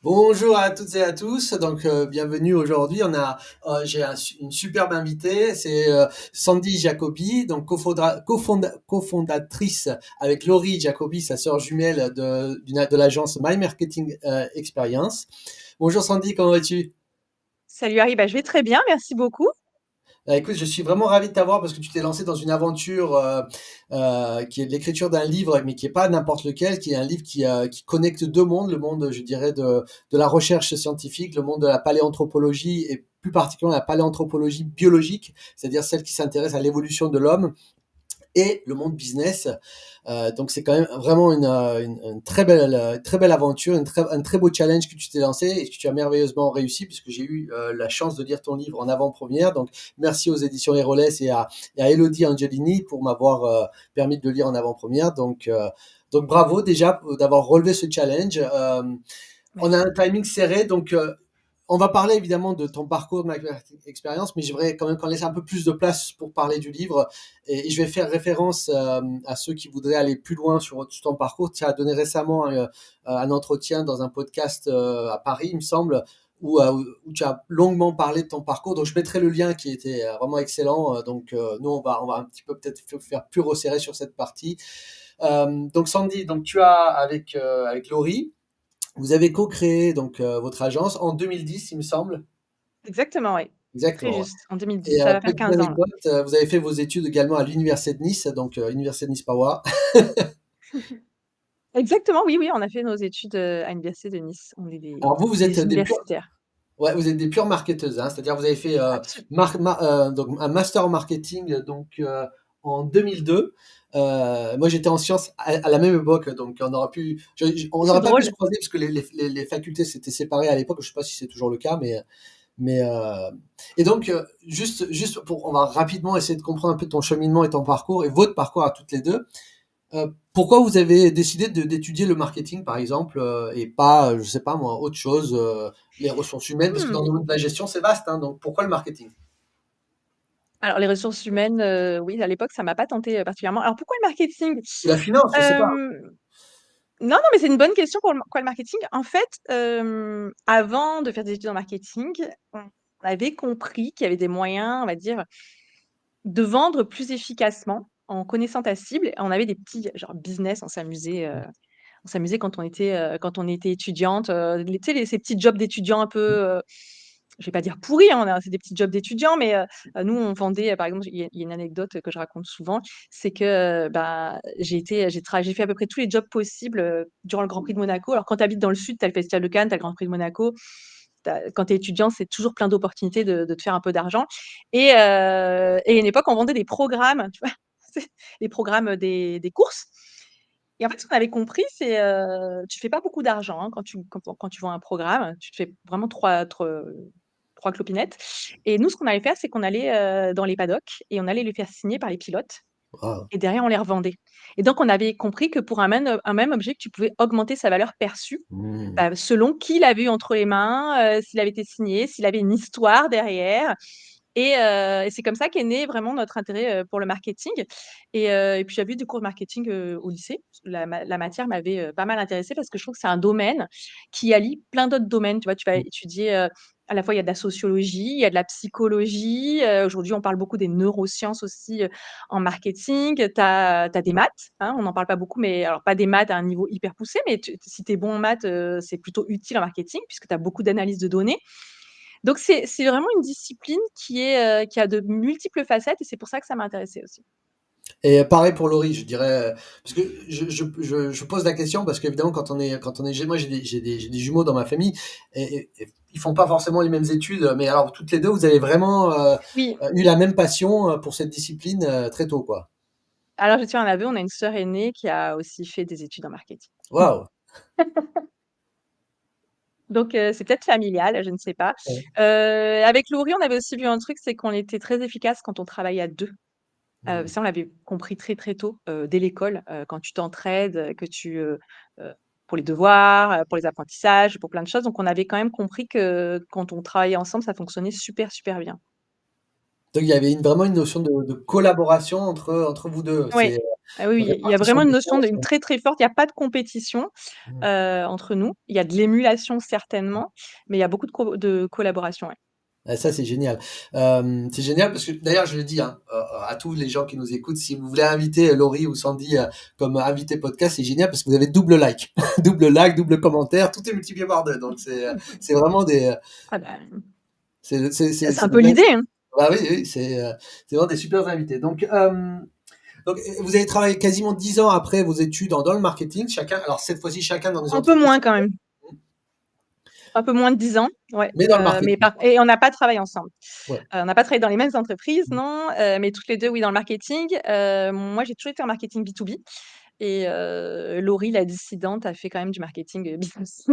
Bonjour à toutes et à tous. Bienvenue aujourd'hui. Une superbe invitée, c'est Sandy Jacobi, donc cofondatrice avec Laurie Jacobi, sa sœur jumelle de l'agence My Marketing Experience. Bonjour Sandy, comment vas-tu? Salut Harry, je vais très bien, merci beaucoup. Écoute, je suis vraiment ravi de t'avoir parce que tu t'es lancé dans une aventure qui est l'écriture d'un livre, mais qui est pas n'importe lequel, qui est un livre qui connecte deux mondes, le monde, je dirais, de la recherche scientifique, le monde de la paléanthropologie et plus particulièrement la paléanthropologie biologique, c'est-à-dire celle qui s'intéresse à l'évolution de l'homme et le monde business. Donc c'est quand même vraiment une très belle aventure, un très beau challenge que tu t'es lancé et que tu as merveilleusement réussi puisque j'ai eu la chance de lire ton livre en avant-première. Donc merci aux éditions Hérolles et à Elodie Angelini pour m'avoir permis de le lire en avant-première. Donc bravo déjà d'avoir relevé ce challenge. On a un Merci. timing serré, on va parler évidemment de ton parcours, de ma expérience, mais j'aimerais quand même qu'on laisse un peu plus de place pour parler du livre. Et je vais faire référence à ceux qui voudraient aller plus loin sur ton parcours. Tu as donné récemment un entretien dans un podcast à Paris, il me semble, où tu as longuement parlé de ton parcours. Donc je mettrai le lien qui était vraiment excellent. Nous, on va un petit peu peut-être faire plus resserrer sur cette partie. Donc Sandy, donc tu as avec Laurie, vous avez co-créé votre agence en 2010, il me semble. Exactement, oui. Très Exactement. Ouais. juste, en 2010, Et ça va faire petite 15 ans là. anecdote, vous avez fait vos études également à l'université de Nice, Université de Nice Power. Exactement, oui, oui, on a fait nos études à l'université de Nice. On est Alors vous, vous êtes des des purs, universitaires. ouais, vous êtes des pures marketeuses, hein. C'est-à-dire vous avez fait Absolument. donc un master en marketing en 2002. Moi, j'étais en sciences à la même époque, donc on C'est n'aurait pas pu se drôle. croiser parce que les facultés s'étaient séparées à l'époque. Je sais pas si c'est toujours le cas, mais et donc juste pour, on va rapidement essayer de comprendre un peu ton cheminement et ton parcours et votre parcours à toutes les deux. Pourquoi vous avez décidé d'étudier le marketing, par exemple, et pas, je sais pas moi, autre chose, les ressources humaines, parce que dans Hmm. le domaine de la gestion, c'est vaste, hein, donc pourquoi le marketing? Alors, les ressources humaines, oui, à l'époque, ça m'a pas tenté particulièrement. Alors, pourquoi le marketing? Ou la finance, je sais pas. Euh, Non, non, mais c'est une bonne question pour quoi le marketing. En fait, avant de faire des études en marketing, on avait compris qu'il y avait des moyens, on va dire, de vendre plus efficacement en connaissant ta cible. On avait des petits genre business, on s'amusait quand on était étudiante, tu sais ces petits jobs d'étudiants un peu, je vais pas dire pourris, hein, c'est des petits jobs d'étudiants, mais nous on vendait, par exemple, il y a une anecdote que je raconte souvent, c'est que bah, j'ai fait à peu près tous les jobs possibles durant le Grand Prix de Monaco. Alors quand tu habites dans le sud, tu as le Festival de Cannes, tu as le Grand Prix de Monaco. Quand tu es étudiant, c'est toujours plein d'opportunités de te faire un peu d'argent. Et à une époque, on vendait des programmes, tu vois, les programmes des courses. Et en fait, ce qu'on avait compris, c'est tu fais pas beaucoup d'argent hein, quand tu vends un programme. Tu te fais vraiment trois clopinettes. Et nous, ce qu'on allait faire, c'est qu'on allait dans les paddocks et on allait les faire signer par les pilotes. Ah, Et derrière, on les revendait. Et donc, on avait compris que pour un même objet, que tu pouvais augmenter sa valeur perçue hmm. bah, selon qui l'avait eu entre les mains, s'il avait été signé, s'il avait une histoire derrière. Et c'est comme ça qu'est né vraiment notre intérêt pour le marketing. Et puis j'avais eu des cours de marketing au lycée. La matière m'avait pas mal intéressée parce que je trouve que c'est un domaine qui allie plein d'autres domaines. Tu vois, tu vas étudier à la fois il y a de la sociologie, il y a de la psychologie. Aujourd'hui, on parle beaucoup des neurosciences aussi en marketing. Tu as des maths, hein, on n'en parle pas beaucoup, mais alors pas des maths à un niveau hyper poussé, mais si tu es bon en maths, c'est plutôt utile en marketing puisque tu as beaucoup d'analyse de données. Donc c'est vraiment une discipline qui a de multiples facettes et c'est pour ça que ça m'a intéressée aussi. Et pareil pour Laurie, je dirais, parce que je pose la question parce qu'évidemment quand on est, moi j'ai des jumeaux dans ma famille et ils font pas forcément les mêmes études, mais alors toutes les deux, vous avez vraiment Oui, eu la même passion pour cette discipline très tôt, quoi. alors je tiens un aveu, on a une sœur aînée qui a aussi fait des études en marketing. Waouh! Donc c'est peut-être familial, je ne sais pas. Avec Laurie, on avait aussi vu un truc, c'est qu'on était très efficace quand on travaillait à 2. Hmm. Ça, on l'avait compris très, très tôt, dès l'école, quand tu t'entraides, heu, pour les devoirs, pour les apprentissages, pour plein de choses. Donc on avait quand même compris que quand on travaillait ensemble, ça fonctionnait super, super bien. Donc il y avait vraiment une notion de collaboration entre vous 2. Ouais. C'est, Ah oui, une oui, il y a répartition vraiment une des notion de tâches. une très, très forte, il y a pas de compétition, Mmh. entre nous. Il y a de l'émulation certainement, mais il y a beaucoup de collaboration, ouais. Ah ça, c'est génial. C'est génial parce que d'ailleurs, je le dis, hein, à tous les gens qui nous écoutent, si vous voulez inviter Laurie ou Sandy, comme invité podcast, c'est génial parce que vous avez double like. Double like, double commentaire, tout est multiplié par 2. Donc c'est vraiment des, Ah bah, c'est c'est un des peu vrais, l'idée, hein. bah oui, oui, c'est vraiment des super invités. Donc vous avez travaillé quasiment 10 ans après vos études dans le marketing, chacun, alors cette fois-ci, chacun dans des Un peu entreprises, moins quand même, un peu moins de 10 ans, ouais, mais dans le mais marketing. par et on n'a pas travaillé ensemble. Ouais. On n'a pas travaillé dans les mêmes entreprises, non, mais toutes les 2, oui, dans le marketing. Moi, j'ai toujours été en marketing B2B et Laurie, la dissidente, a fait quand même du marketing, business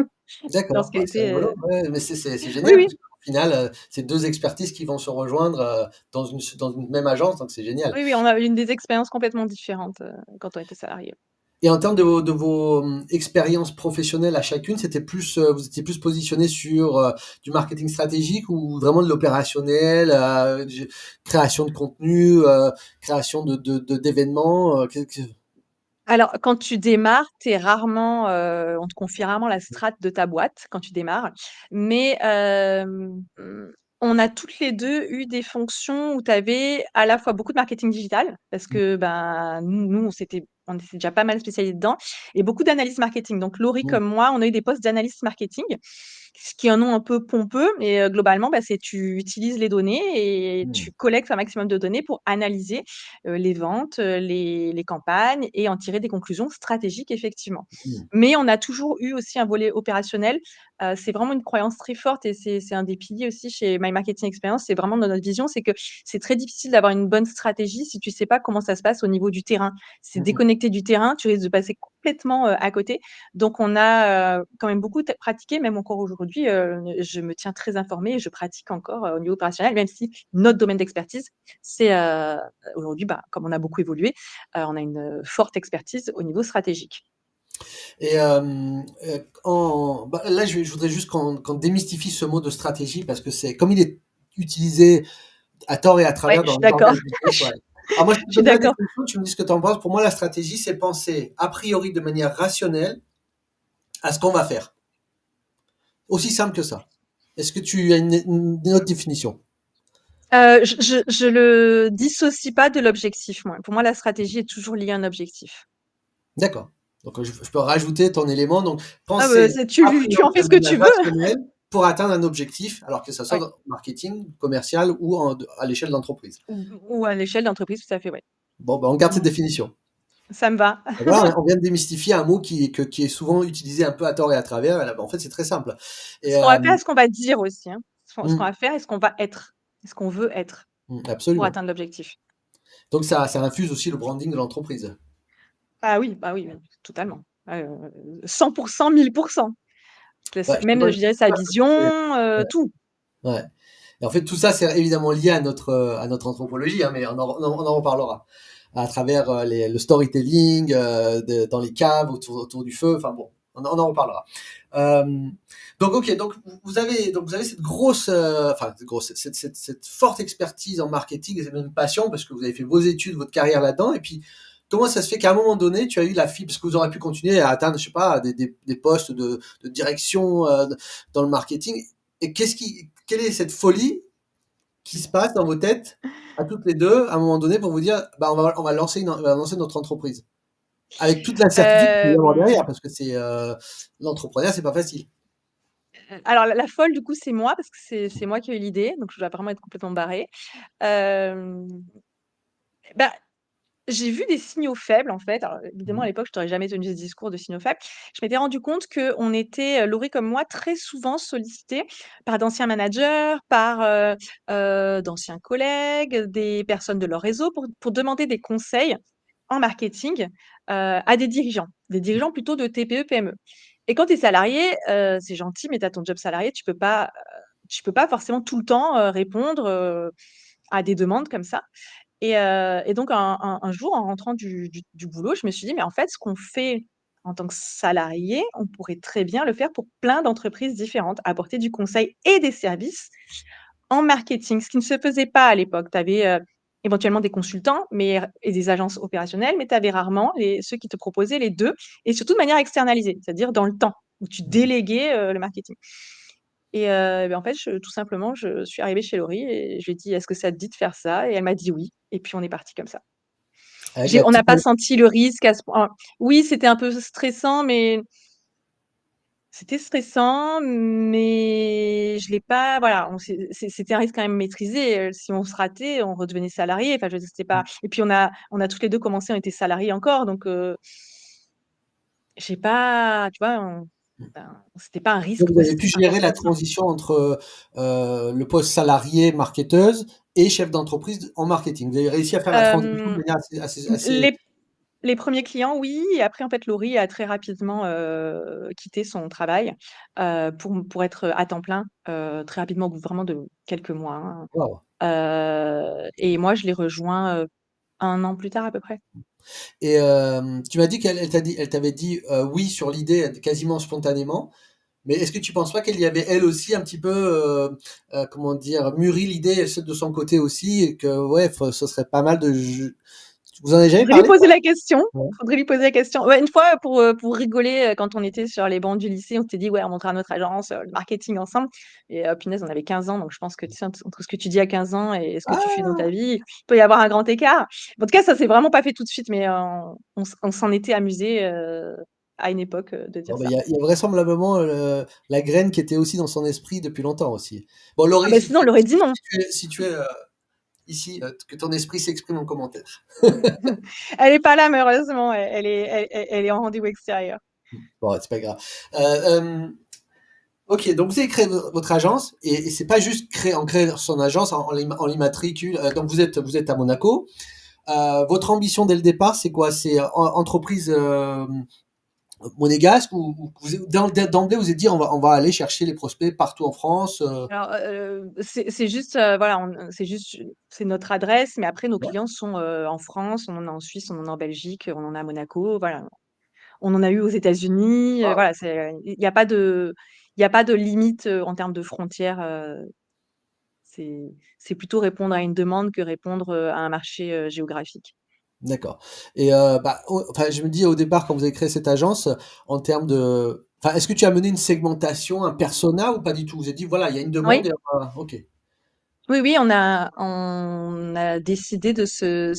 D'accord, lorsqu'elle bah, c'est était, rigolo, ouais, mais c'est oui, génial oui. parce qu'au final, c'est 2 expertises qui vont se rejoindre, dans une même agence, donc c'est génial. Oui, oui, on a une des expériences complètement différentes, quand on était salariés. Et en termes de vos, expériences professionnelles à chacune, c'était plus, vous étiez plus positionnés sur, du marketing stratégique ou vraiment de l'opérationnel, création de contenu, création d'événements, que Alors, quand tu démarres, tu rarement, on te confie rarement la strate de ta boîte quand tu démarres. Mais, on a toutes les 2 eu des fonctions où tu avais à la fois beaucoup de marketing digital parce mmh, que, ben, nous on était déjà pas mal spécialisés dedans et beaucoup d'analyse marketing. Donc Laurie mmh, comme moi, on a eu des postes d'analyste marketing, ce qui en ont un peu pompeux mais, globalement, bah, c'est tu utilises les données et mmh, tu collectes un maximum de données pour analyser les ventes, les campagnes et en tirer des conclusions stratégiques effectivement. mmh, Mais on a toujours eu aussi un volet opérationnel. C'est vraiment une croyance très forte et c'est un des piliers aussi chez My Marketing Experience. C'est vraiment dans notre vision, c'est que c'est très difficile d'avoir une bonne stratégie si tu sais pas comment ça se passe au niveau du terrain. C'est mmh. déconnecté du terrain, tu risques de passer complètement, à côté. Donc on a, quand même beaucoup pratiqué, même encore aujourd'hui, je me tiens très informée et je pratique encore, au niveau opérationnel, même si notre domaine d'expertise, c'est, aujourd'hui, bah, comme on a beaucoup évolué, on a une, forte expertise au niveau stratégique. Et bah, là, je voudrais juste qu'on démystifie ce mot de stratégie parce que c'est comme il est utilisé à tort et à Ouais, travers je dans suis les d'accord. organes du business, ouais. Alors moi, je te Je suis donne la d'accord. définition, tu me dis ce que tu en penses. Pour moi, la stratégie, c'est penser a priori de manière rationnelle à ce qu'on va faire. Aussi simple que ça. Est-ce que tu as une autre définition? Je le dissocie pas de l'objectif, moi. Pour moi, la stratégie est toujours liée à un objectif. D'accord. Donc je peux rajouter ton élément. Donc Ah bah, penser c'est a tu en priori fais de ce que manière tu veux. rationnelle pour atteindre un objectif, alors que ça soit Ouais. dans marketing, commercial ou à l'échelle d'entreprise. Ou à l'échelle d'entreprise, tout à fait, ouais. Bon, ben, on garde cette Mmh. définition. Ça me va. Voilà, on vient de démystifier un mot qui est souvent utilisé un peu à tort et à travers. En fait, c'est très simple. Et Ce qu'on va faire et ce qu'on va dire aussi, hein. Ce qu'on mmh, va faire et ce qu'on va être, et ce qu'on veut être pour absolument. atteindre l'objectif. Donc ça infuse aussi le branding de l'entreprise. Ah oui, bah oui, totalement. 100 1000. Ouais, je te Même, pose je dirais sa ça parce vision, que c'est tout. ouais. Et en fait, tout ça, c'est évidemment lié à notre anthropologie, hein, mais on en reparlera. À travers, le storytelling, dans les caves, autour du feu, enfin bon, on en reparlera. Euh, donc OK, donc vous avez cette grosse, enfin cette grosse, cette forte expertise en marketing et cette même passion parce que vous avez fait vos études, votre carrière là-dedans et puis comment ça se fait qu'à un moment donné, tu as eu la fibre parce que vous aurez pu continuer à atteindre, je sais pas, des postes de direction, dans le marketing et quelle est cette folie qui se passe dans vos têtes à toutes les 2 à un moment donné pour vous dire: «Bah, on va lancer notre entreprise». Avec toute l'incertitude qu'il peut y avoir Hem, derrière parce que l'entrepreneuriat, c'est pas facile. alors la folle du coup, c'est moi parce que c'est moi qui ai eu l'idée, donc je dois vraiment être complètement barrée. Hem, bah, j'ai vu des signaux faibles en fait. Alors évidemment à Mmh. l'époque, je t'aurais jamais tenu ce discours de signaux faibles. Je m'étais rendu compte qu'on était, Laurie comme moi, très souvent sollicités par d'anciens managers, par, d'anciens collègues, des personnes de leur réseau pour demander des conseils en marketing, à des dirigeants plutôt de TPE, PME. Et quand tu es salarié, c'est gentil, mais tu as ton job salarié, tu peux pas forcément tout le temps, répondre, à des demandes comme ça. Et donc un jour, en rentrant du boulot, je me suis dit: «Mais en fait, ce qu'on fait en tant que salarié, on pourrait très bien le faire pour plein d'entreprises différentes, apporter du conseil et des services en marketing, ce qui ne se faisait pas à l'époque. Tu avais éventuellement des consultants et des agences opérationnelles, mais tu avais rarement ceux qui te proposaient les deux, et surtout de manière externalisée, c'est-à-dire dans le temps, où tu Mmh. déléguais le marketing. Et en fait, tout simplement, je suis arrivée chez Laurie et je lui ai dit: «Est-ce que ça te dit de faire ça?» Et elle m'a dit: «Oui», et puis on est parti comme ça. Avec la On n'a petite pas senti le risque à ce point. Oui, c'était un peu stressant, mais je l'ai pas, voilà, c'était un risque quand même maîtrisé. Si on se ratait, on redevenait salarié. Enfin, je veux dire, c'était pas. Et puis on a toutes les deux commencé, on était salariés encore, donc j'ai pas, tu vois, c'était pas un donc risque vous avez pu aussi gérer la important que ça. transition entre, le poste salarié marketeuse et chef d'entreprise en marketing. Vous avez réussi à faire la transition de Euh, manière assez les Les premiers clients, oui, et après, en fait, Laurie a très rapidement, quitté son travail, pour être à temps plein, très rapidement, au bout vraiment de quelques mois, hein. waouh! Et moi, je l'ai rejoint, 1 an plus tard à peu près. Et tu m'as dit elle t'avait dit, oui sur l'idée quasiment spontanément, mais est-ce que tu penses pas qu'elle y avait elle aussi un petit peu, comment dire? Mûri l'idée de son côté aussi et que ouais, ce serait pas mal de vous en avez jamais Faudrait lui parlé poser ça? la question. Ouais. Faudrait lui poser la question. Ouais, une fois, pour rigoler, quand on était sur les bancs du lycée, on s'était dit: «Ouais, on montera notre agence, le marketing ensemble», et punaise, on avait 15 ans, donc je pense que, tu sais, entre ce que tu dis à 15 ans et ce que tu fais dans ta Ah! vie, il peut y avoir un grand écart. En tout cas, ça s'est vraiment pas fait tout de suite, mais on s'en était amusés, à une époque, de Bon, dire bah, ça. il y a vraisemblablement, la graine qui était aussi dans son esprit depuis longtemps aussi. Bon Ah Laurie, bah, sinon, on l'aurait dit non. si tu es, ici, que ton esprit s'exprime en commentaire. Elle est pas là malheureusement, elle est en rendez-vous extérieur. Bon, c'est pas grave. Hem OK, donc vous avez créé votre agence et c'est pas juste créer son agence, en l'immatricule. Donc vous êtes à Monaco. Votre ambition dès le départ, c'est quoi? C'est entreprise monégasque ou d'emblée vous êtes dit on va aller chercher les prospects partout en France. Alors, c'est juste, voilà, c'est notre adresse, mais après nos Ouais. clients sont, en France, on en a en Suisse, on en a en Belgique, on en a à Monaco, voilà. On en a eu aux États-Unis, Ah, voilà, il y a pas de limite, en termes de frontières, c'est c'est plutôt répondre à une demande que répondre, à un marché, géographique. d'accord. Et bah, enfin, je me dis au départ quand vous avez créé cette agence, en termes de, enfin, est-ce que tu as mené une segmentation, un persona ou pas du tout? Vous avez dit voilà, il y a une demande Oui. et OK. Oui, oui, on a décidé de se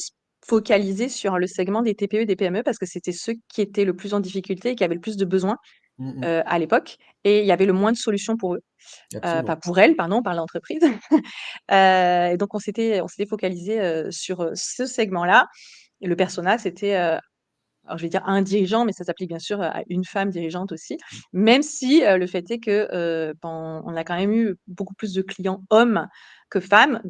focaliser sur le segment des TPE et des PME parce que c'était ceux qui étaient le plus en difficulté et qui avaient le plus de besoins, Mmh mh. à l'époque, et il y avait le moins de solutions pour eux. Enfin Absolument. pour elles, pardon, on parle d'entreprise. Et donc on s'était focalisé sur, ce segment-là, et le persona, c'était, alors je vais dire un dirigeant, mais ça s'applique bien sûr à une femme dirigeante aussi. Même si, le fait est que, on a quand même eu beaucoup plus de clients hommes que femmes,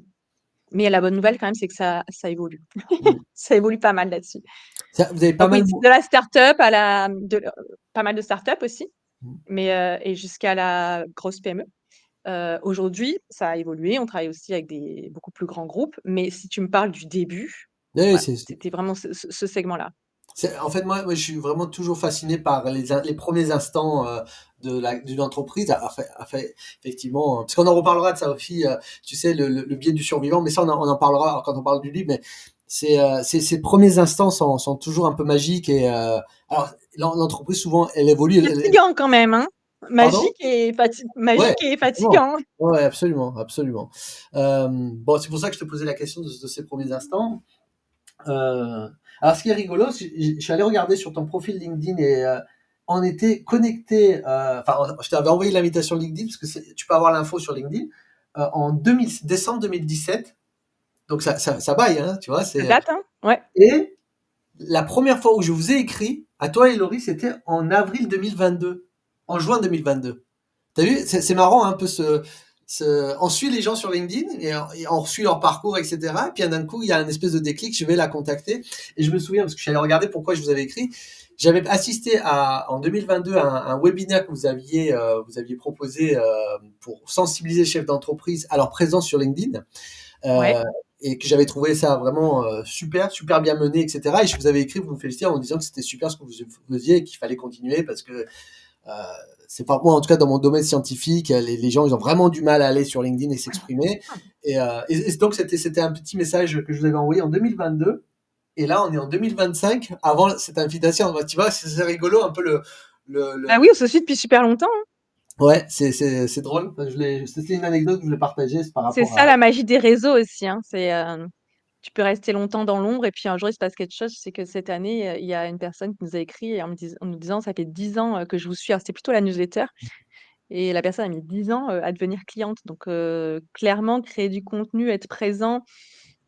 mais la bonne nouvelle quand même, c'est que ça évolue. Mmh. Ça évolue pas mal là-dessus. Ça vous avez pas Donc oui, mal de la start-up à pas mal de start-up aussi, mmh. mais et jusqu'à la grosse PME. Aujourd'hui, ça a évolué, on travaille aussi avec des beaucoup plus grands groupes, mais si tu me parles du début, Oui, oui, voilà, c'était vraiment ce segment-là. en fait, moi, je suis vraiment toujours fasciné par les premiers instants d'une entreprise. Effectivement, parce qu'on en reparlera de ça aussi, tu sais, le biais du survivant, mais ça, on en parlera quand on parle du livre. Mais ces premiers instants sont toujours un peu magiques. Et alors, l'entreprise, souvent, elle évolue. Fatigant quand même, hein? Pardon? Ouais, Magique et effectivement. fatigant. Ouais, absolument, absolument. Bon, c'est pour ça que je te posais la question de ces premiers instants. Alors, ce qui est rigolo, je suis allé regarder sur ton profil LinkedIn et on était connecté. Enfin, je t'avais envoyé l'invitation LinkedIn parce que tu peux avoir l'info sur LinkedIn en décembre 2017. Donc ça baille, hein, tu vois. Ça date, hein? Ouais. Et la première fois où je vous ai écrit à toi et Laurie, c'était en avril 2022, en juin 2022. T'as vu, c'est marrant un peu on suit les gens sur LinkedIn et on suit leur parcours, etc. Et puis d'un coup, il y a un espèce de déclic, je vais la contacter. Et je me souviens, parce que je suis allé regarder pourquoi je vous avais écrit, j'avais assisté en 2022 à un webinaire que vous aviez proposé pour sensibiliser les chefs d'entreprise à leur présence sur LinkedIn. Ouais. Euh, et que j'avais trouvé ça vraiment super, super bien mené, etc. Et je vous avais écrit, vous me féliciter en me disant que c'était super ce que vous faisiez et qu'il fallait continuer parce que c'est pas moi, en tout cas dans mon domaine scientifique, les gens ils ont vraiment du mal à aller sur LinkedIn et s'exprimer. Et donc c'était un petit message que je vous avais envoyé en 2022. Et là, on est en 2025, avant cette invitation. Tu vois, c'est rigolo un peu Bah oui, on se suit depuis super longtemps, hein. Ouais, c'est drôle. C'était une anecdote que je voulais partager, c'est par C'est rapport ça à. la magie des réseaux aussi, hein. Tu peux rester longtemps dans l'ombre et puis un jour il se passe quelque chose. C'est que cette année, il y a une personne qui nous a écrit en nous disant: «Ça fait 10 ans, que je vous suis». Alors c'était plutôt la newsletter et la personne a mis 10 ans, à devenir cliente. Donc clairement créer du contenu, être présent,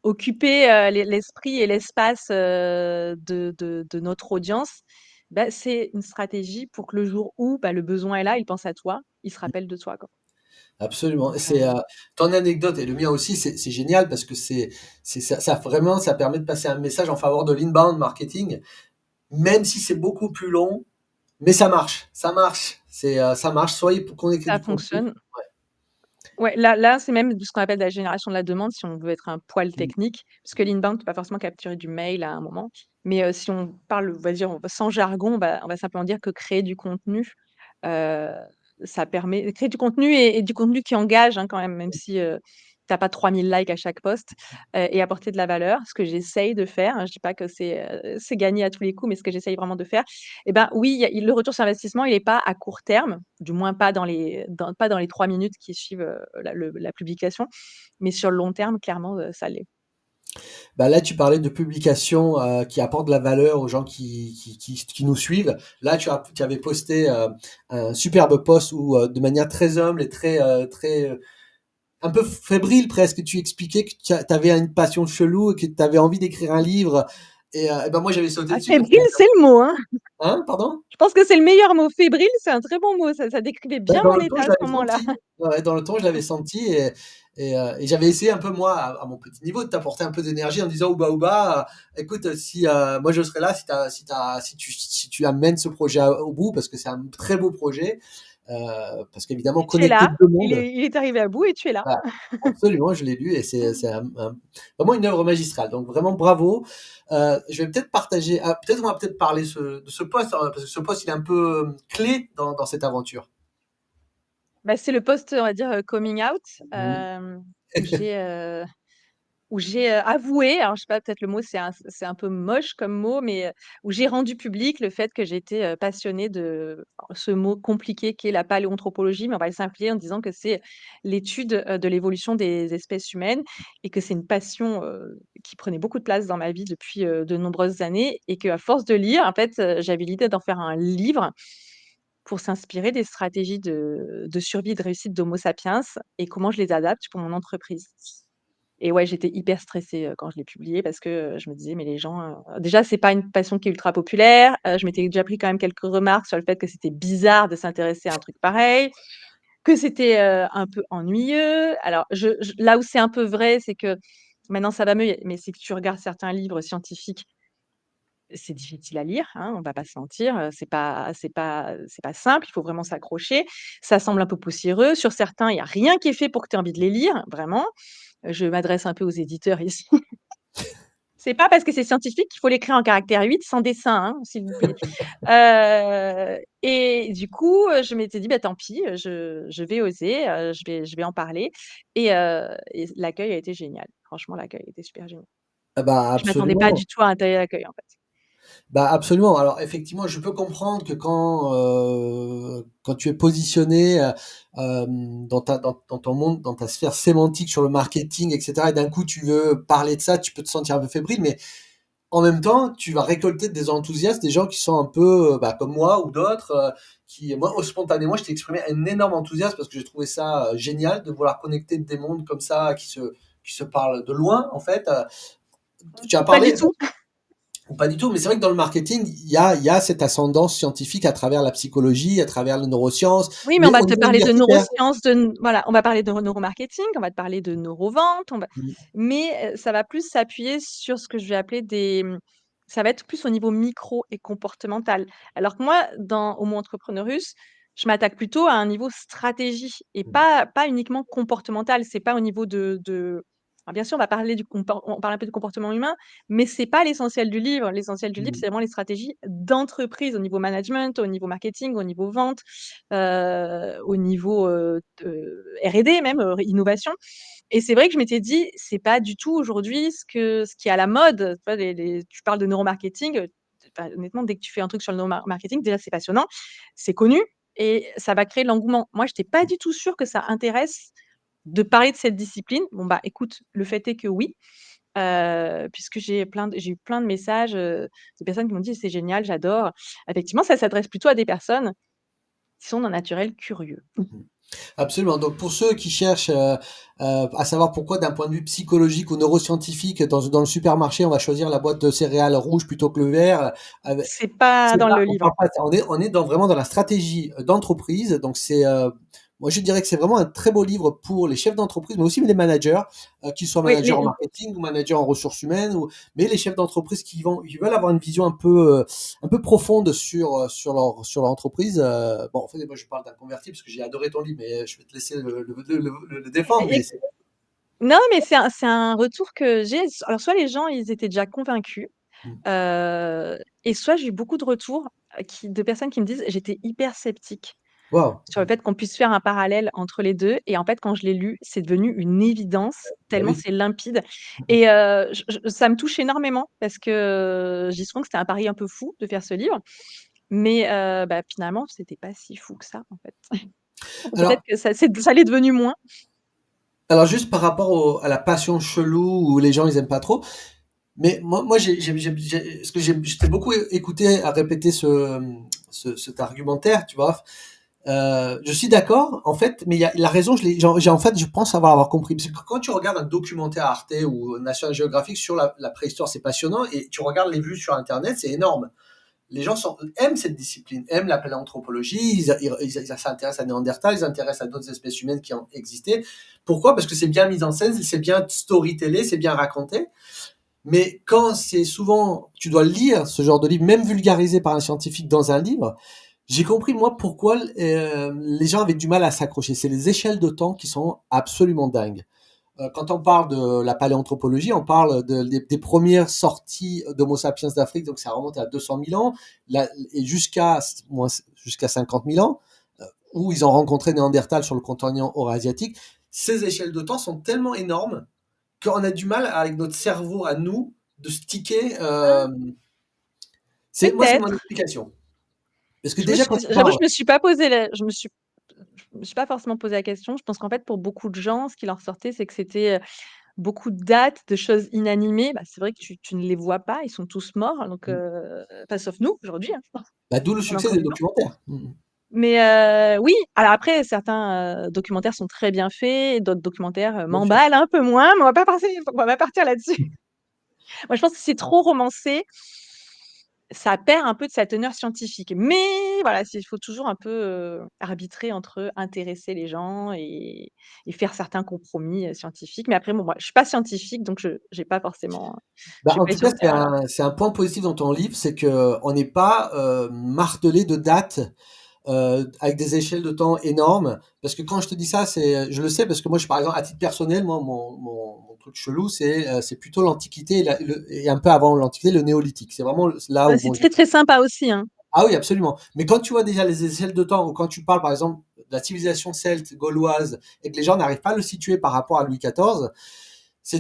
occuper, l'esprit et l'espace, de notre audience, bah, c'est une stratégie pour que le jour où, bah, le besoin est là, il pense à toi, il se rappelle de toi, quoi. Absolument. Donc Ton anecdote et le mien aussi, c'est génial parce que ça vraiment, ça permet de passer un message en faveur de l'inbound marketing, même si c'est beaucoup plus long, mais ça marche. Ça marche. Ça marche. Soyez pour qu'on écrit ça du contenu. fonctionne. Ouais, là, c'est même de ce qu'on appelle de la génération de la demande, si on veut être un poil Mm. technique, parce que l'inbound, tu peux pas forcément capturer du mail à un moment. Mais si on parle, on va dire, sans jargon, on va simplement dire que créer du contenu, heu, ça permet créer du contenu et du contenu qui engage, hein, quand même si, tu pas 3 000 likes à chaque post, et apporter de la valeur. Ce que j'essaye de faire, hein, je dis pas que c'est gagné à tous les coups, mais ce que j'essaye vraiment de faire, et ben, oui, le retour sur investissement, il est pas à court terme, du moins pas dans les 3 minutes qui suivent, la publication, mais sur le long terme, clairement, ça l'est. Bah là, tu parlais de publications qui apportent de la valeur aux gens qui nous suivent. Là, tu avais posté un superbe post où, de manière très humble et un peu fébrile presque, tu expliquais que tu avais une passion chelou et que tu avais envie d'écrire un livre. Et ben moi, j'avais sauté Ah, dessus parce que. fébrile, c'est le mot, hein. Hein, pardon? Je pense que c'est le meilleur mot. Fébrile, c'est un très bon mot. Ça décrivait Ben, bien dans mon le ton, état je à ce l'avais moment-là. senti. Ouais, dans le ton, je l'avais senti. Et j'avais essayé un peu, moi, à mon petit niveau, de t'apporter un peu d'énergie en disant, Ouba, écoute, si moi je serai là, si tu amènes ce projet au bout, parce que c'est un très beau projet, parce qu'évidemment, Et tu es connecter là, deux mondes. il est arrivé à bout et tu es là. Ah, absolument, je l'ai lu et vraiment une œuvre magistrale. Donc vraiment bravo. Je vais peut-être partager, peut-être on va peut-être parler de ce poste, hein, parce que ce poste il est un peu clé dans cette aventure. Bah, c'est le post, on va dire, coming out, Mhm. où j'ai avoué, alors je sais pas, peut-être le mot c'est un peu moche comme mot, mais où j'ai rendu public le fait que j'étais, passionnée de ce mot compliqué qu'est la paléoanthropologie, mais on va le simplifier en disant que c'est l'étude, de l'évolution des espèces humaines et que c'est une passion, qui prenait beaucoup de place dans ma vie depuis, de nombreuses années et qu'à force de lire, en fait, j'avais l'idée d'en faire un livre pour s'inspirer des stratégies de survie et de réussite d'Homo sapiens et comment je les adapte pour mon entreprise. Et ouais, j'étais hyper stressée, quand je l'ai publié parce que, je me disais: «Mais les gens, déjà c'est pas une passion qui est ultra populaire», je m'étais déjà pris quand même quelques remarques sur le fait que c'était bizarre de s'intéresser à un truc pareil, que c'était, un peu ennuyeux. Alors je là où c'est un peu vrai, c'est que maintenant ça va mieux, mais c'est que tu regardes certains livres scientifiques, c'est difficile à lire, hein, on va pas se mentir, c'est pas simple, il faut vraiment s'accrocher. Ça semble un peu poussiéreux. Sur certains, il y a rien qui est fait pour que tu aies envie de les lire, vraiment. Je m'adresse un peu aux éditeurs ici. C'est pas parce que c'est scientifique qu'il faut l'écrire en caractère 8 sans dessin, hein, s'il vous plaît. Et du coup, je m'étais dit: «Bah, tant pis, je vais oser, je vais en parler» et l'accueil a été génial. Franchement, l'accueil a été super génial. Ah bah Je m'attendais pas absolument. du tout à un tel accueil, en fait. Bah, absolument. Alors effectivement, je peux comprendre que quand tu es positionné, dans ton monde, dans ta sphère sémantique sur le marketing et cetera et d'un coup tu veux parler de ça, tu peux te sentir un peu fébrile, mais en même temps, tu vas récolter des enthousiastes, des gens qui sont un peu, bah, comme moi ou d'autres, qui moi, spontanément, je t'ai exprimé un énorme enthousiasme parce que j'ai trouvé ça, génial de vouloir connecter des mondes comme ça qui se parlent de loin, en fait. Tu as Pas du parlé tout. pas du tout, mais c'est vrai que dans le marketing, il y a cette ascendance scientifique à travers la psychologie, à travers les neurosciences, Oui, mais on mais va au te niveau parler de universitaire. neurosciences, voilà, on va parler de neuromarketing, on va te parler de neurovente, mais ça va plus s'appuyer sur ce que je vais appeler ça va être plus au niveau micro et comportemental. Alors que moi, dans Homo Entrepreneurus, je m'attaque plutôt à un niveau stratégie et pas uniquement comportemental. C'est pas au niveau alors bien sûr, on parle un peu du comportement humain, mais c'est pas l'essentiel du livre. L'essentiel du livre, Mmh. c'est vraiment les stratégies d'entreprise au niveau management, au niveau marketing, au niveau vente, au niveau, R&D même, innovation. Et c'est vrai que je m'étais dit: «C'est pas du tout aujourd'hui ce qui est à la mode». Tu vois, tu parles de neuromarketing, enfin, honnêtement, dès que tu fais un truc sur le neuromarketing, déjà, c'est passionnant, c'est connu et ça va créer de l'engouement. Moi, j'étais pas du tout sûre que ça intéresse de parler de cette discipline. Bon, bah, écoute, le fait est que oui, puisque j'ai eu plein de messages, de personnes qui m'ont dit: «C'est génial, j'adore». Effectivement, ça s'adresse plutôt à des personnes qui sont d'un naturel curieux. Mmh. Absolument. Donc pour ceux qui cherchent, à savoir pourquoi d'un point de vue psychologique ou neuroscientifique dans le supermarché, on va choisir la boîte de céréales rouge plutôt que le vert, ave C'est pas c'est dans pas le on livre. parle pas de ça. On est dans vraiment dans la stratégie, d'entreprise. Donc moi je dirais que c'est vraiment un très beau livre pour les chefs d'entreprise, mais aussi les managers, qu'ils soient Oui, managers en oui. marketing ou managers en ressources humaines mais les chefs d'entreprise qui veulent avoir une vision un peu profonde sur leur entreprise. Bon, en fait, moi je parle d'un converti parce que j'ai adoré ton livre, mais je vais te laisser le défendre, Et mais c'est non, mais c'est un retour que j'ai. Alors soit les gens, ils étaient déjà convaincus, mmh. et soit j'ai eu beaucoup de retours, de personnes qui me disent: «J'étais hyper sceptique Waouh! sur le fait qu'on puisse faire un parallèle entre les 2 et en fait, quand je l'ai lu, c'est devenu une évidence Bah tellement oui. c'est limpide» Mmh. et ça me touche énormément parce que j'ai souvent que c'était un pari un peu fou de faire ce livre, mais bah, finalement, c'était pas si fou que ça, en fait. Peut-être Alors que ça l'est devenu moins. alors juste par rapport à la passion chelou où les gens ils aiment pas trop, mais moi j'ai parce que je t'ai beaucoup écouté à répéter cet argumentaire, tu vois? Je suis d'accord, en fait, mais il y a la raison, en fait, je pense avoir compris. Parce que quand tu regardes un documentaire Arte ou National Geographic sur la préhistoire, c'est passionnant, et tu regardes les vues sur Internet, c'est énorme. Les gens aiment cette discipline, aiment la paléanthropologie, ils s'intéressent à Néandertal, ils s'intéressent à d'autres espèces humaines qui ont existé. Pourquoi? Parce que c'est bien mis en scène, c'est bien storytellé, c'est bien raconté. Mais quand c'est souvent, tu dois lire ce genre de livre, même vulgarisé par un scientifique dans un livre, j'ai compris moi pourquoi les gens avaient du mal à s'accrocher. C'est les échelles de temps qui sont absolument dingues. Quand on parle de la paléanthropologie, on parle des premières sorties d'Homo sapiens d'Afrique, donc ça remonte à 200 000 ans, et jusqu'à 50 000 ans, où ils ont rencontré Néandertal sur le continent eurasiatique. Ces échelles de temps sont tellement énormes qu'on a du mal, avec notre cerveau à nous, de sticker. Ah, C'est mon peut-être. explication. Parce que déjà, quand tu J'avoue, parles, je me suis pas forcément posé la question. Je pense qu'en fait, pour beaucoup de gens, ce qui leur sortait, c'est que c'était, beaucoup de dates, de choses inanimées. Bah, c'est vrai que tu ne les vois pas, ils sont tous morts, donc enfin, sauf nous, aujourd'hui, hein, bah, d'où le on est succès encore des vivants. documentaires. Mmh. Mais oui, alors après certains, documentaires sont très bien faits, d'autres documentaires, Bien sûr. m'emballent un peu moins, mais on va pas partir là-dessus. Moi, je pense que c'est trop romancé, ça perd un peu de sa teneur scientifique. Mais voilà, il faut toujours un peu, arbitrer entre intéresser les gens et faire certains compromis, scientifiques. Mais après bon, moi, je suis pas scientifique, donc je j'ai pas forcément, je Bah, vais en pas tout être sur cas, ce terrain-là. c'est un point positif dans ton livre, c'est qu'on n'est pas martelé de dates avec des échelles de temps énormes. Parce que quand je te dis ça, je le sais parce que moi, par exemple, à titre personnel, moi, mon truc chelou, c'est plutôt l'Antiquité et un peu avant l'Antiquité, le Néolithique. C'est vraiment là où C'est bon, très, très sympa aussi, hein. ah oui, absolument. Mais quand tu vois déjà les échelles de temps, ou quand tu parles par exemple de la civilisation celte, gauloise, et que les gens n'arrivent pas à le situer par rapport à Louis XIV,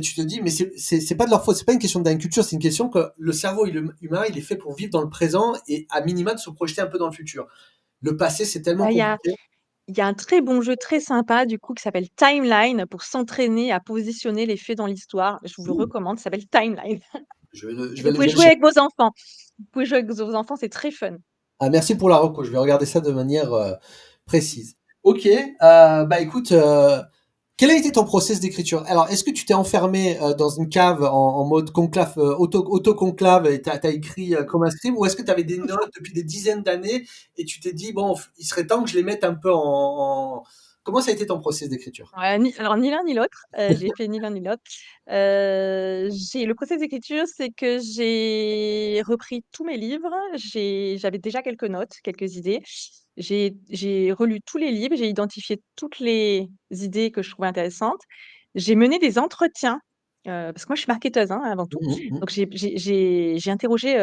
tu te dis, mais c'est pas de leur faute, c'est pas une question d'inculture, c'est une question que le cerveau humain, il est fait pour vivre dans le présent et à minima de se projeter un peu dans le futur. Le passé, c'est tellement Bah, compliqué. il y a un très bon jeu très sympa du coup qui s'appelle Timeline pour s'entraîner à positionner les faits dans l'histoire. Je vous le Ouh, recommande, ça s'appelle Timeline je et vous je pouvez vais le jouer chercher. avec vos enfants. Vous pouvez jouer avec vos enfants, c'est très fun. Ah, merci pour la reco, je vais regarder ça de manière précise. Ok, bah écoute, quel a été ton process d'écriture? Alors, est-ce que tu t'es enfermé dans une cave en mode conclave, autoconclave, et t'as écrit comme un scribe, ou est-ce que tu avais des notes depuis des dizaines d'années et tu t'es dit, bon, il serait temps que je les mette un peu Comment ça a été ton process d'écriture? Ouais, ni l'un ni l'autre, j'ai fait ni l'un ni l'autre. J'ai le process d'écriture, c'est que j'ai repris tous mes livres, j'avais déjà quelques notes, quelques idées. J'ai relu tous les livres, j'ai identifié toutes les idées que je trouvais intéressantes. J'ai mené des entretiens parce que moi je suis marketeuse, hein, avant tout. Mmh mh. Donc j'ai interrogé,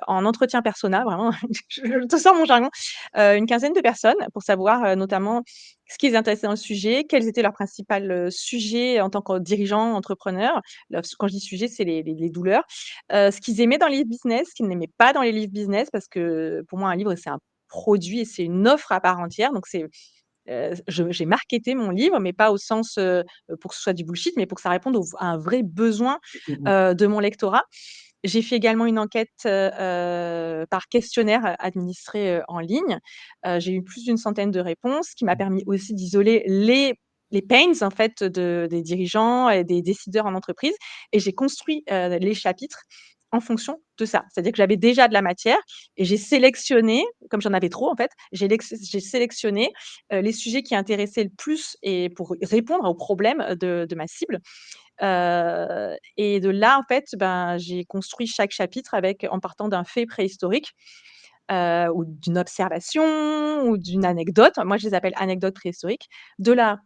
en entretien persona vraiment, je te sors mon jargon, une quinzaine de personnes pour savoir, notamment ce qui les intéressait dans le sujet, quels étaient leurs principales, sujets en tant que dirigeants, entrepreneurs. Quand je dis sujet, c'est les douleurs. Ce qu'ils aimaient dans les livres business, ce qu'ils n'aimaient pas dans les livres business parce que pour moi un livre c'est un produit et c'est une offre à part entière. Donc j'ai marketé mon livre, mais pas au sens, pour que ce soit du bullshit, mais pour que ça réponde à un vrai besoin, Mmh mh. de mon lectorat. J'ai fait également une enquête, par questionnaire administré, en ligne. J'ai eu plus d'une centaine de réponses, ce qui m'a permis aussi d'isoler les pains en fait des dirigeants et des décideurs en entreprise et j'ai construit, les chapitres en fonction de ça. C'est-à-dire que j'avais déjà de la matière et j'ai sélectionné, comme j'en avais trop en fait, j'ai sélectionné, les sujets qui intéressaient le plus et pour répondre aux problèmes de ma cible. Et de là, en fait, ben, j'ai construit chaque chapitre en partant d'un fait préhistorique, ou d'une observation ou d'une anecdote. Moi, je les appelle anecdotes préhistoriques. De là,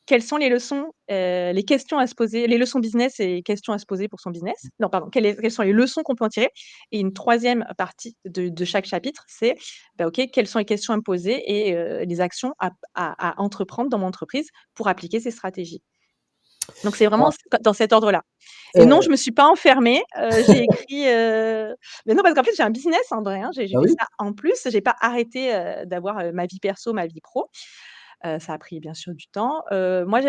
quelles sont les leçons, les questions à se poser, les leçons business et questions à se poser pour son business? Non, pardon, quelles sont les leçons qu'on peut en tirer? Et une troisième partie de chaque chapitre, c'est, bah, OK, quelles sont les questions à me poser et les actions à entreprendre dans mon entreprise pour appliquer ces stratégies. Donc c'est vraiment Alors, dans cet ordre-là. Et non, heu, je me suis pas enfermée, j'ai écrit, mais non, parce qu'en fait, j'ai un business en vrai, hein, j'ai bah fait oui. ça en plus. J'ai pas arrêté, d'avoir, ma vie perso, ma vie pro. Ça a pris bien sûr du temps. Moi,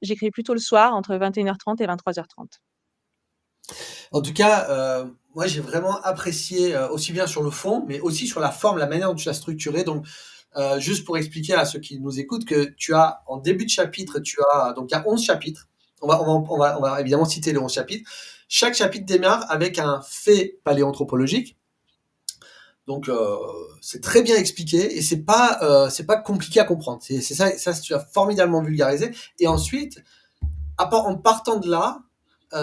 j'écris plutôt le soir entre 21h30 et 23h30. En tout cas, moi j'ai vraiment apprécié, aussi bien sur le fond, mais aussi sur la forme, la manière dont tu l'as structuré. Donc, juste pour expliquer à ceux qui nous écoutent que tu as en début de chapitre, tu as donc il y a 11 chapitres. On va évidemment citer les 11 chapitres. Chaque chapitre démarre avec un fait paléanthropologique. Donc, c'est très bien expliqué et c'est pas compliqué à comprendre. C'est ça tu as formidablement vulgarisé. Et ensuite, en partant de là,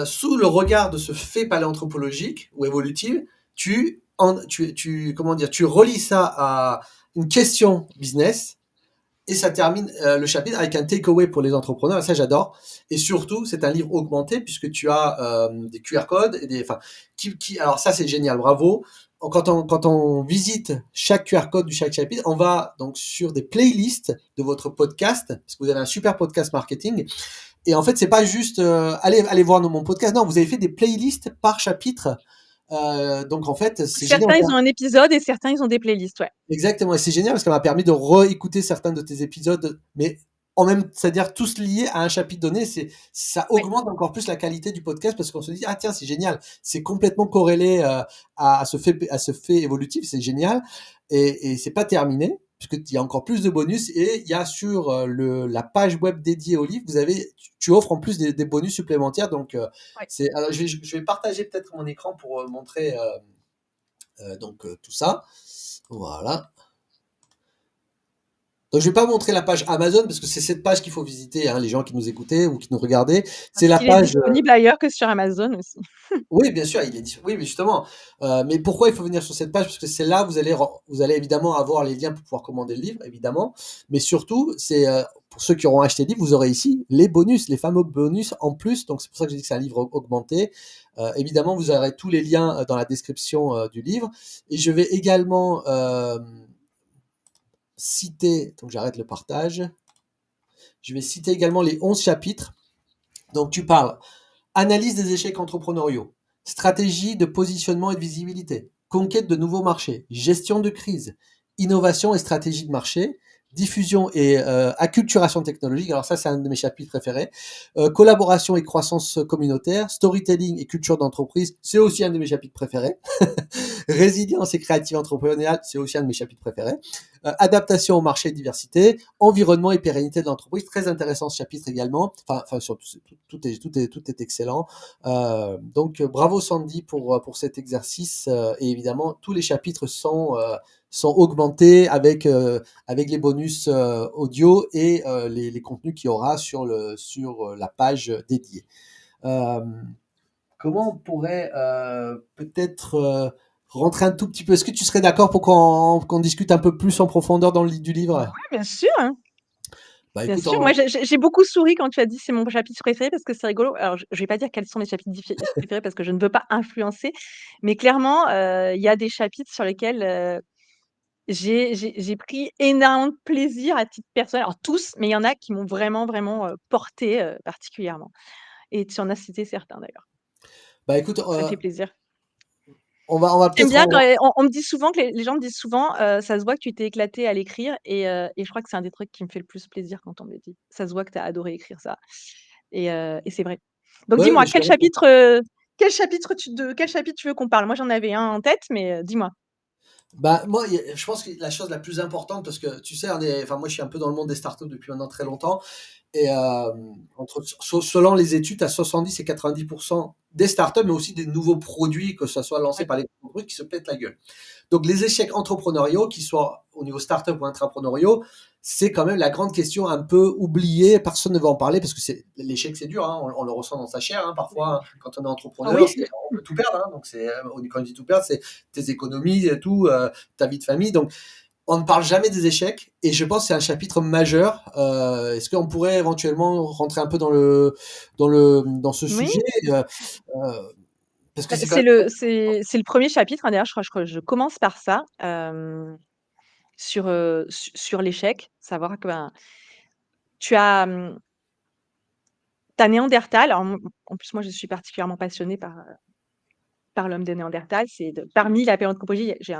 sous le regard de ce fait paléanthropologique ou évolutif, comment dire, tu relis ça à une question business et ça termine le chapitre avec un takeaway pour les entrepreneurs. Et ça, j'adore. Et surtout, c'est un livre augmenté puisque tu as des QR codes et enfin, alors ça, c'est génial. Bravo. Quand on visite chaque QR code du chaque chapitre, on va donc sur des playlists de votre podcast, parce que vous avez un super podcast marketing, et en fait, c'est pas juste allez voir mon podcast. Non, vous avez fait des playlists par chapitre. Donc en fait, c'est génial. Certains, ils ont un épisode et certains, ils ont des playlists, ouais. Exactement, et c'est génial parce qu'elle m'a permis de réécouter certains de tes épisodes, mais en même, c'est-à-dire tous liés à un chapitre donné. Ça Ouais. augmente encore plus la qualité du podcast parce qu'on se dit ah tiens c'est génial, c'est complètement corrélé à ce fait évolutif, c'est génial, et c'est pas terminé puisqu'il y a encore plus de bonus et il y a sur la page web dédiée au livre, tu offres en plus des bonus supplémentaires. Donc Ouais. alors, je vais partager peut-être mon écran pour montrer tout ça. Voilà. Donc je vais pas montrer la page Amazon parce que c'est cette page qu'il faut visiter, hein, les gens qui nous écoutaient ou qui nous regardaient. C'est Parce la qu'il est page, disponible ailleurs que sur Amazon aussi. oui, bien sûr, oui, mais justement, mais pourquoi il faut venir sur cette page? Parce que c'est là, vous allez évidemment avoir les liens pour pouvoir commander le livre, évidemment, mais surtout, c'est, pour ceux qui auront acheté le livre, vous aurez ici les bonus, les fameux bonus en plus. Donc c'est pour ça que j'ai dit que c'est un livre augmenté. Évidemment, vous aurez tous les liens, dans la description, du livre, et je vais également, citer, donc j'arrête le partage. Je vais citer également les 11 chapitres. Donc tu parles analyse des échecs entrepreneuriaux, stratégie de positionnement et de visibilité, conquête de nouveaux marchés, gestion de crise, innovation et stratégie de marché, diffusion et acculturation technologique. Alors ça, c'est un de mes chapitres préférés. Collaboration et croissance communautaire, storytelling et culture d'entreprise, c'est aussi un de mes chapitres préférés. Résilience et créative entrepreneuriale, c'est aussi un de mes chapitres préférés. Adaptation au marché et diversité, environnement et pérennité de l'entreprise, très intéressant ce chapitre également. Surtout, tout est excellent. Donc, bravo Sandy pour cet exercice. Et évidemment, tous les chapitres sont augmentés avec les bonus audio et les contenus qu'il y aura sur la page dédiée. Euh, Comment on pourrait peut-être rentrer un tout petit peu. Est-ce que tu serais d'accord pour qu'on discute un peu plus en profondeur du livre? Bah, ouais, bien sûr, hein. Bah Bien écoute, sûr, moi j'ai beaucoup souri quand tu as dit: «C'est mon chapitre préféré» parce que c'est rigolo. Alors je vais pas dire quels sont mes chapitres préférés parce que je ne veux pas influencer, mais clairement, il y a des chapitres sur lesquels, j'ai pris énormément de plaisir à titre personnel. Alors tous, mais il y en a qui m'ont vraiment, vraiment, portée, particulièrement et tu en as cité certains d'ailleurs. bah écoute, Ça me fait plaisir. on va J'aime peut-être bien quand en. on me dit souvent que les gens me disent souvent, «Ça se voit que tu t'es éclaté à l'écrire» et je crois que c'est un des trucs qui me fait le plus plaisir quand on me le dit. Ça se voit que tu as adoré écrire ça et c'est vrai. Donc Ouais, mais dis-moi, je te remercie. quel chapitre tu veux qu'on parle? Moi, j'en avais un en tête, mais dis-moi. Bah, moi, je pense que la chose la plus importante, parce que tu sais, enfin, moi, je suis un peu dans le monde des startups depuis maintenant très longtemps, et selon les études, tu as 70 et 90% des startups, mais aussi des nouveaux produits, que ce soit lancés Ouais. par les entreprises, qui se pètent la gueule. Donc les échecs entrepreneuriaux, qu'ils soient au niveau startup ou intrapreneuriaux, c'est quand même la grande question un peu oubliée. Personne ne veut en parler parce que l'échec, c'est dur. Hein, on le ressent dans sa chair. Hein, parfois, hein, quand on est Ah entrepreneur, oui? on peut tout perdre. Hein, donc quand je dis tout perdre, c'est tes économies, et tout, ta vie de famille. Donc on ne parle jamais des échecs. Et je pense que c'est un chapitre majeur. Est-ce qu'on pourrait éventuellement rentrer un peu dans ce Oui. sujet, euh, parce que Bah, c'est quand même. c'est le premier chapitre, hein, d'ailleurs, je crois que je commence par ça, sur l'échec. Savoir que, ben, tu as, tu Néandertal. Alors en plus, moi, je suis particulièrement passionnée par l'homme de Néandertal. Parmi la paléoanthropologie, j'ai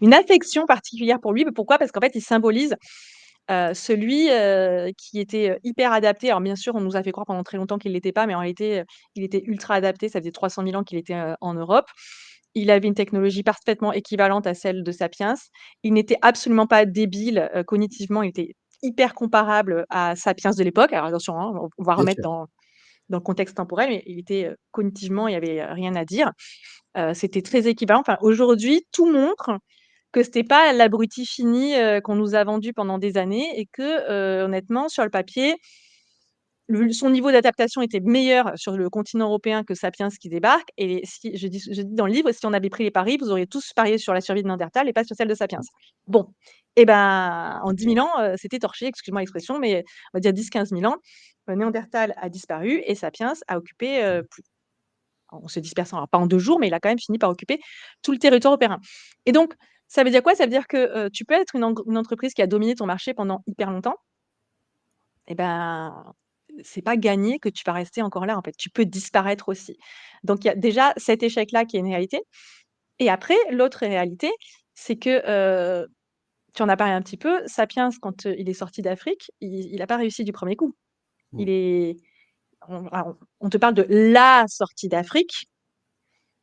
une affection particulière pour lui. Mais pourquoi? Parce qu'en fait, il symbolise, celui, qui était, hyper adapté. Alors bien sûr, on nous a fait croire pendant très longtemps qu'il ne l'était pas, mais en réalité, il était ultra adapté. Ça faisait 300 000 ans qu'il était, en Europe. Il avait une technologie parfaitement équivalente à celle de Sapiens. Il n'était absolument pas débile, cognitivement, il était hyper comparable à Sapiens de l'époque. Alors attention, hein, on va Bien remettre sûr. dans le contexte temporel, mais il était, cognitivement, il y avait rien à dire. C'était très équivalent. Enfin, aujourd'hui, tout montre que c'était pas l'abruti fini, qu'on nous a vendu pendant des années et que, honnêtement, sur le papier, son niveau d'adaptation était meilleur sur le continent européen que Sapiens qui débarque. Et si je dis dans le livre: «Si on avait pris les paris, vous auriez tous parié sur la survie de Néandertal et pas sur celle de Sapiens». Bon, et ben, en 10 000 ans, c'était torché, excuse-moi l'expression, mais on va dire 10-15 000 ans, Néandertal a disparu et Sapiens a occupé, en se dispersant, alors pas en 2 jours, mais il a quand même fini par occuper tout le territoire européen. Et donc, ça veut dire quoi? Ça veut dire que, tu peux être une entreprise qui a dominé ton marché pendant hyper longtemps, et ben, c'est pas gagné que tu vas rester encore là, en fait. Tu peux disparaître aussi. Donc il y a déjà cet échec-là qui est une réalité. Et après, l'autre réalité, c'est que, tu en as parlé un petit peu, Sapiens, quand, il est sorti d'Afrique, il a pas réussi du premier coup. Mm. Il est on te parle de la sortie d'Afrique,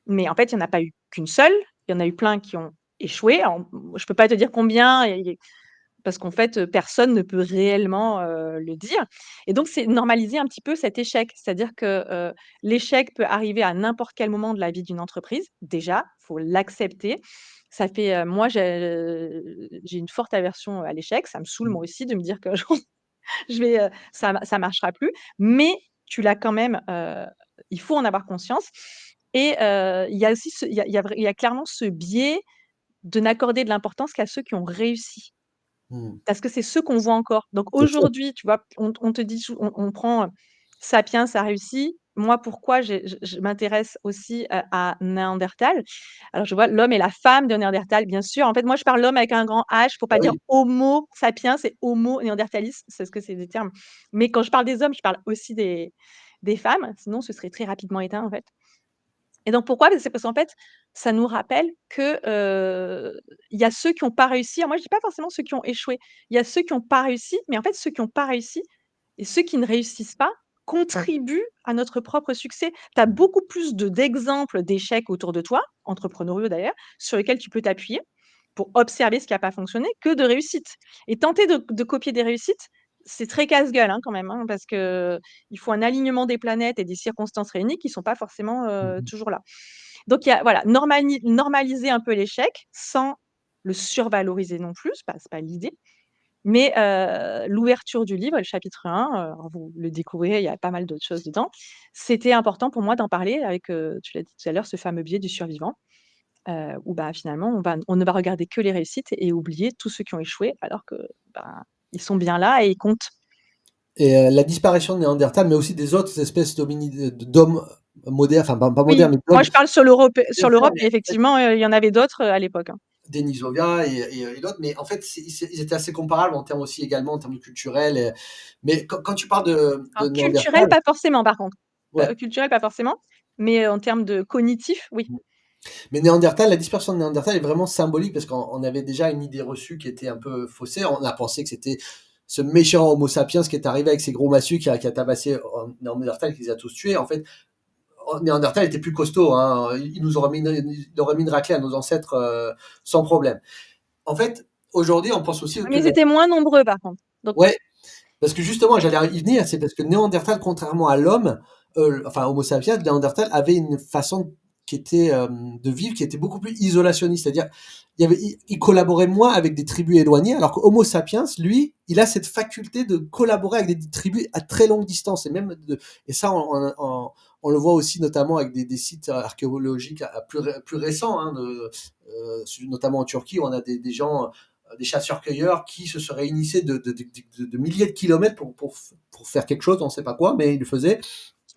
mais en fait, il y en a pas eu qu'une seule. Il y en a eu plein qui ont échoué. Alors, je peux pas te dire combien parce qu'en fait, personne ne peut réellement, le dire. Et donc c'est normaliser un petit peu cet échec. C'est-à-dire que, l'échec peut arriver à n'importe quel moment de la vie d'une entreprise. Déjà, faut l'accepter. Ça fait, moi j'ai une forte aversion à l'échec. Ça me saoule moi aussi de me dire qu'un jour ça marchera plus. Mais tu l'as quand même, il faut en avoir conscience. Et il y a aussi il y a clairement ce biais de n'accorder de l'importance qu'à ceux qui ont réussi. Mm. Parce que c'est ceux qu'on voit encore. Donc Bien sûr. aujourd'hui, tu vois, on te dit on prend, Sapiens a réussi. Moi, pourquoi je m'intéresse aussi à Néandertal? Alors je vois l'homme et la femme de Néandertal, bien sûr. En fait, moi, je parle l'homme avec un grand H, faut Ah pas dire oui. homo sapiens, c'est homo néandertalis, c'est ce que c'est des termes. Mais quand je parle des hommes, je parle aussi des femmes, sinon ce serait très rapidement éteint, en fait. Et donc pourquoi? C'est parce qu'en fait, ça nous rappelle que, il y a ceux qui ont pas réussi. Alors moi, je dis pas forcément ceux qui ont échoué. Il y a ceux qui ont pas réussi, mais en fait, ceux qui ont pas réussi et ceux qui ne réussissent pas contribuent à notre propre succès. Tu as beaucoup plus d'exemples d'échecs autour de toi, entrepreneuriaux d'ailleurs, sur lesquels tu peux t'appuyer pour observer ce qui a pas fonctionné, que de réussites. Et tenter de copier des réussites, c'est très casse-gueule, hein, quand même, hein, parce qu'il faut un alignement des planètes et des circonstances réunies qui sont pas forcément, Mhm. toujours là. Donc il y a voilà, normaliser un peu l'échec sans le survaloriser non plus, c'est pas l'idée. Mais l'ouverture du livre, le chapitre 1, vous le découvrirez, il y a pas mal d'autres choses dedans. C'était important pour moi d'en parler avec, tu l'as dit tout à l'heure, ce fameux biais du survivant, où bah, finalement on ne va regarder que les réussites et oublier tous ceux qui ont échoué alors que, ben, Ils sont bien là et ils comptent. Et la disparition de Néandertal, mais aussi des autres espèces d'hommes modernes, enfin pas modernes, Oui, mais moi d'hommes. je parle sur l'Europe, mais effectivement, il y en avait d'autres, à l'époque, hein. Denisovia et d'autres, mais en fait, ils étaient assez comparables en termes aussi également, en termes culturels. Mais quand tu parles de Alors culturel, Néandertal, pas forcément par contre. ouais. Culturel, pas forcément, mais en termes de cognitif, oui. Mais Néandertal, la dispersion de Néandertal est vraiment symbolique parce qu'on avait déjà une idée reçue qui était un peu faussée. On a pensé que c'était ce méchant Homo sapiens qui est arrivé avec ses gros massues qui a tabassé Néandertal, qui les a tous tués. En fait, Néandertal était plus costaud, hein. Il nous aurait mis une raclée à nos ancêtres sans problème. En fait, aujourd'hui, on pense aussi que Mais ils étaient moins nombreux par contre. Donc ouais, parce que justement, j'allais y venir, c'est parce que Néandertal, contrairement à l'homme, enfin Homo sapiens, Néandertal avait une façon qui était de vivre qui était beaucoup plus isolationniste, c'est-à-dire il collaborait moins avec des tribus éloignées, alors que Homo sapiens, lui, il a cette faculté de collaborer avec des tribus à très longue distance, et ça, on le voit aussi notamment avec des sites archéologiques plus récents, hein, notamment en Turquie, où on a des gens, des chasseurs-cueilleurs qui se seraient initiés de milliers de kilomètres pour faire quelque chose, on ne sait pas quoi, mais ils le faisaient.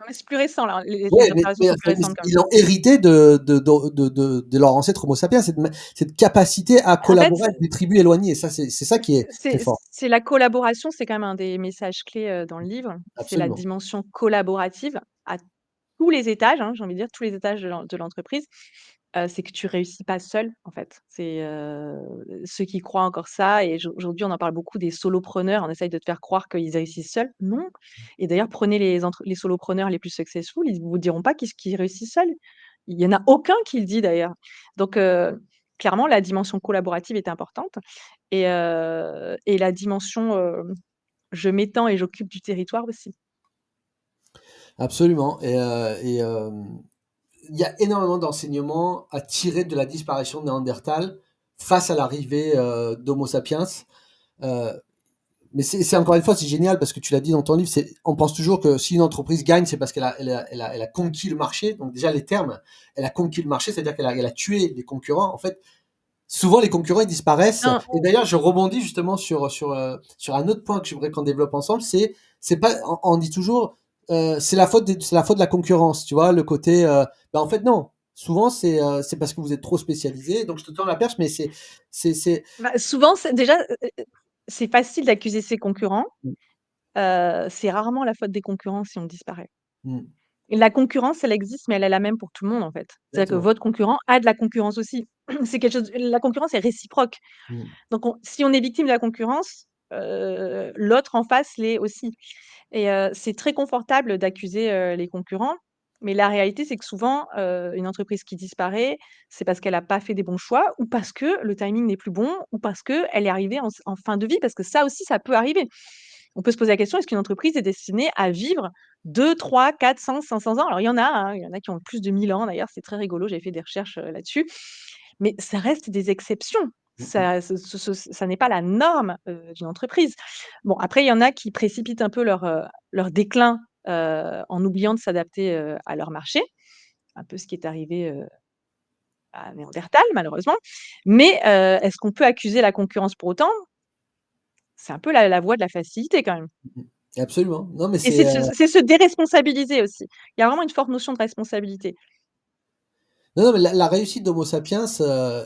mais c'est plus récent là, les Ouais, observations sont plus récentes quand même. ils ont hérité de leur ancêtre Homo sapiens, cette capacité à En fait, collaborer avec des tribus éloignées. Et ça, c'est ça qui est très fort. c'est la collaboration, c'est quand même un des messages clés, dans le livre. C'est la Absolument. dimension collaborative à tous les étages, hein, j'ai envie de dire, tous les étages de l'entreprise. C'est que tu réussis pas seul, en fait. C'est, ceux qui croient encore ça et aujourd'hui, on en parle beaucoup des solopreneurs. On essaye de te faire croire qu'ils réussissent seuls. Non, et d'ailleurs, prenez les solopreneurs les plus successful, ils vous diront pas qu'ils réussissent seuls. Il y en a aucun qui le dit d'ailleurs. Donc clairement, la dimension collaborative est importante et la dimension, je m'étends et j'occupe du territoire aussi. Absolument. Il y a énormément d'enseignements à tirer de la disparition de Néandertal face à l'arrivée d'Homo sapiens. Euh, mais c'est encore une fois, c'est génial parce que tu l'as dit dans ton livre, on pense toujours que si une entreprise gagne, c'est parce qu'elle a conquis le marché. Donc déjà les termes, elle a conquis le marché, c'est-à-dire qu'elle a tué les concurrents. En fait, souvent les concurrents ils disparaissent. Non, Et d'ailleurs, je rebondis justement sur un autre point que j'aimerais qu'on développe ensemble. C'est pas, on dit toujours, c'est la faute de la concurrence. Tu vois, le côté, en fait non. Souvent c'est parce que vous êtes trop spécialisé. Donc je te tends la perche, mais c'est bah, souvent, c'est déjà, c'est facile d'accuser ses concurrents. C'est rarement la faute des concurrents si on disparaît. Mm, Et la concurrence, elle existe, mais elle est la même pour tout le monde, en fait. C'est-à-dire que exactement. votre concurrent a de la concurrence aussi. C'est quelque chose la concurrence est réciproque. Mm. Donc si on est victime de la concurrence, l'autre en face l'est aussi et c'est très confortable d'accuser, les concurrents, mais la réalité, c'est que souvent, une entreprise qui disparaît, c'est parce qu'elle a pas fait des bons choix ou parce que le timing n'est plus bon ou parce qu'elle est arrivée en fin de vie, parce que ça aussi, ça peut arriver. On peut se poser la question, est-ce qu'une entreprise est destinée à vivre 2, 3, 4, 500 ans? Alors il y en a, hein, il y en a qui ont plus de 1000 ans d'ailleurs, c'est très rigolo, j'ai fait des recherches, là-dessus. Mais ça reste des exceptions. Mm. Ça n'est pas la norme, d'une entreprise. Bon, après, il y en a qui précipitent un peu leur déclin, en oubliant de s'adapter, à leur marché. Un peu ce qui est arrivé, à Néandertal, malheureusement. Mais, est-ce qu'on peut accuser la concurrence pour autant? C'est un peu la voie de la facilité quand même. Absolument. Non, mais Et c'est c'est se déresponsabiliser aussi. Il y a vraiment une forte notion de responsabilité. non, non, mais la réussite d'Homo sapiens,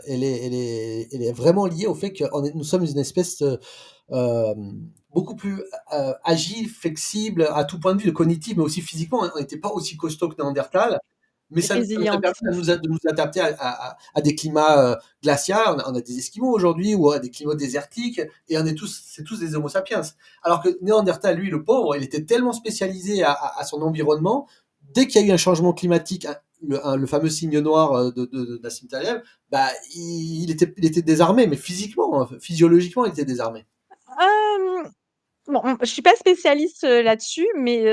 elle est vraiment liée au fait que nous sommes une espèce beaucoup plus agile, flexible à tout point de vue, cognitif, mais aussi physiquement. On n'était pas aussi costaud que Néandertal, mais ça nous a Résiliente. permis de nous adapter à des climats glaciaux. On a des Esquimaux aujourd'hui ou à des climats désertiques, et c'est tous des Homo sapiens. Alors que Néandertal, lui, le pauvre, il était tellement spécialisé à son environnement. Dès qu'il y a eu un changement climatique, le fameux signe noir de Nassim Taleb, bah, il était désarmé, mais physiquement, physiologiquement, il était désarmé. Hem, bon, je suis pas spécialiste, là-dessus, mais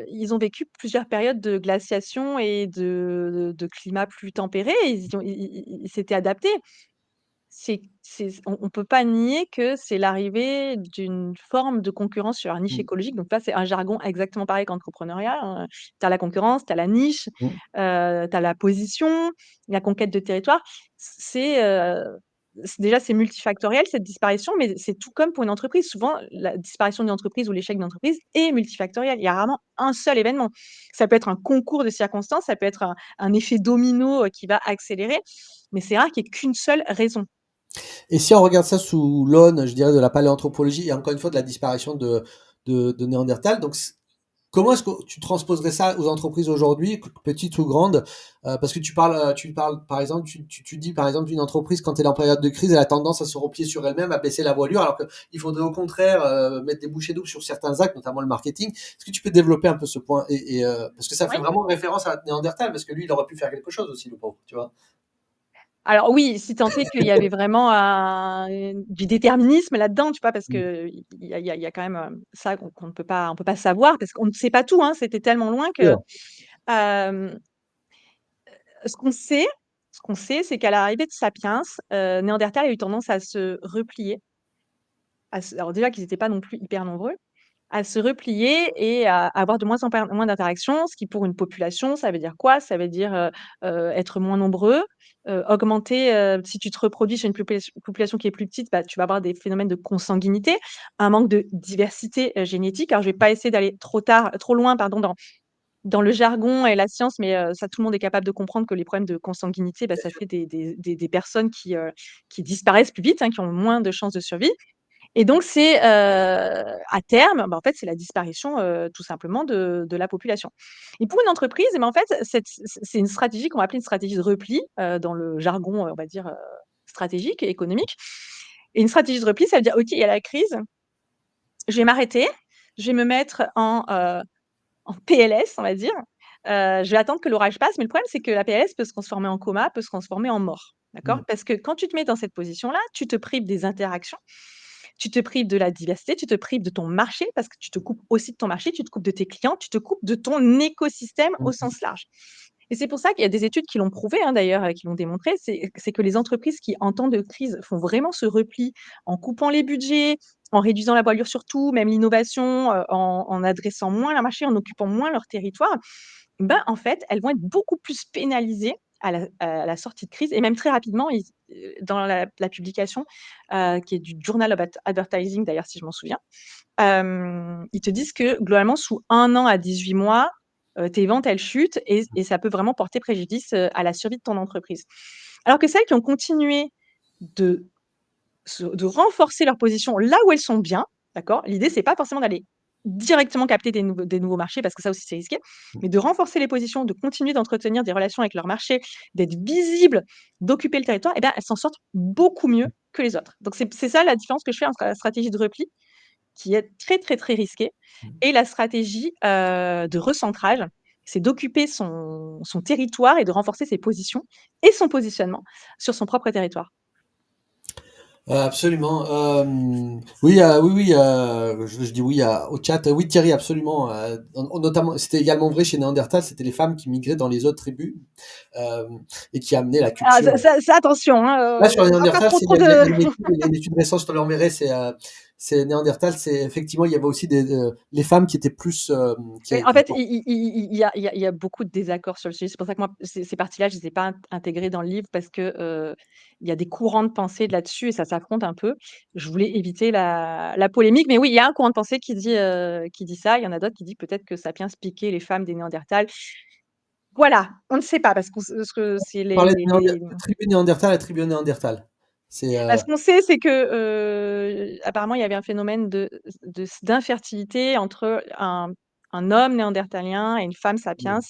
ils ont vécu plusieurs périodes de glaciation et de climat plus tempéré. Ils s'étaient adaptés. On peut pas nier que c'est l'arrivée d'une forme de concurrence sur la niche Mm, écologique. Donc là, c'est un jargon exactement pareil qu'entrepreneuriat, hein. Tu as la concurrence, tu as la niche, mm, tu as la position, la conquête de territoire. C'est, déjà, c'est multifactoriel cette disparition, mais c'est tout comme pour une entreprise. Souvent, la disparition d'une entreprise ou l'échec d'une entreprise est multifactoriel. Il y a rarement un seul événement. Ça peut être un concours de circonstances, ça peut être un effet domino qui va accélérer, mais c'est rare qu'il y ait qu'une seule raison. Et si on regarde ça sous l'aune, je dirais, de la paléanthropologie et encore une fois de la disparition de Néandertal, donc comment est-ce que tu transposerais ça aux entreprises aujourd'hui, petites ou grandes? Parce que tu parles, par exemple, tu dis, par exemple, une entreprise, quand elle est en période de crise, elle a tendance à se replier sur elle-même, à baisser la voilure, alors qu'il faudrait au contraire mettre des bouchées doubles sur certains actes, notamment le marketing. Est-ce que tu peux développer un peu ce point parce que ça fait Oui. vraiment référence à Néandertal, parce que lui, il aurait pu faire quelque chose aussi, le pauvre, tu vois? Alors oui, si tant est qu'il y avait vraiment du déterminisme là-dedans, tu vois, parce Mmh. que il y a quand même ça qu'on ne peut pas, on peut pas savoir, parce qu'on ne sait pas tout, hein, c'était tellement loin que Sûr. euh, ce qu'on sait, ce qu'on sait, c'est qu'à l'arrivée de Sapiens, Néandertal a eu tendance à se replier. Alors déjà qu'ils n'étaient pas non plus hyper nombreux, à se replier et à avoir de moins en moins d'interactions, ce qui pour une population, ça veut dire quoi? Ça veut dire, être moins nombreux, augmenter, si tu te reproduis chez une population qui est plus petite, bah, tu vas avoir des phénomènes de consanguinité, un manque de diversité, génétique. Alors je vais pas essayer d'aller trop loin, pardon, dans le jargon et la science, mais ça tout le monde est capable de comprendre que les problèmes de consanguinité, bah, ça fait des personnes qui disparaissent plus vite, hein, qui ont moins de chances de survie. Et donc c'est, à terme, bah, en fait, c'est la disparition, tout simplement de la population. Et pour une entreprise, eh ben, en fait, c'est une stratégie qu'on va appeler une stratégie de repli, dans le jargon, on va dire, stratégique et économique. Et une stratégie de repli, ça veut dire: «OK, il y a la crise, je vais m'arrêter, je vais me mettre en PLS, on va dire, je vais attendre que l'orage passe». Mais le problème, c'est que la PLS peut se transformer en coma, peut se transformer en mort, d'accord? Mmh. Parce que quand tu te mets dans cette position-là, tu te prives des interactions, tu te prives de la diversité, tu te prives de ton marché parce que tu te coupes aussi de ton marché, tu te coupes de tes clients, tu te coupes de ton écosystème au Mmh. sens large. Et c'est pour ça qu'il y a des études qui l'ont prouvé, hein, d'ailleurs, qui l'ont démontré, c'est que les entreprises qui, en temps de crise, font vraiment ce repli en coupant les budgets, en réduisant la voilure sur tout, même l'innovation, en adressant moins leur marché, en occupant moins leur territoire, ben, en fait, elles vont être beaucoup plus pénalisées à la sortie de crise et même très rapidement, dans la publication, qui est du Journal of Advertising d'ailleurs, si je m'en souviens, ils te disent que globalement sous 1 an à 18 mois, tes ventes, elles chutent et ça peut vraiment porter préjudice, à la survie de ton entreprise. Alors que celles qui ont continué de de renforcer leur position là où elles sont bien, d'accord? L'idée, c'est pas forcément d'aller directement capter des nouveaux marchés parce que ça aussi, c'est risqué, mais de renforcer les positions, de continuer d'entretenir des relations avec leur marché, d'être visible, d'occuper le territoire, et ben, elles s'en sortent beaucoup mieux que les autres. Donc c'est ça la différence que je fais entre la stratégie de repli, qui est très, très, très risquée, et la stratégie, de recentrage. C'est d'occuper son territoire et de renforcer ses positions et son positionnement sur son propre territoire. Absolument. Oui, oui, oui, je dis oui au chat. Oui, Thierry, absolument. Notamment, c'était également vrai chez Néandertal, c'était les femmes qui migraient dans les autres tribus euh, et qui amenaient la Ah culture. ça attention, hein, Là, sur les pas Néandertal, trop, il trop y a de il y a une étude récente, je te l'enverrai, c'est Néandertal, c'est effectivement, il y avait aussi les femmes qui étaient plus, mais en fait, il y a beaucoup de désaccords sur le sujet. C'est pour ça que moi, ces parties-là, je les ai pas intégrées dans le livre parce que, il y a des courants de pensée là-dessus et ça s'affronte un peu. Je voulais éviter la polémique, mais oui, il y a un courant de pensée qui dit ça. Il y en a d'autres qui disent peut-être que Sapiens piquait les femmes des Néandertals. Voilà, on ne sait pas parce que c'est on parlait de tribu Néandertal à tribu Néandertal. C'est, bah, ce qu'on sait, c'est que, apparemment, il y avait un phénomène d'infertilité entre un homme néandertalien et une femme sapiens.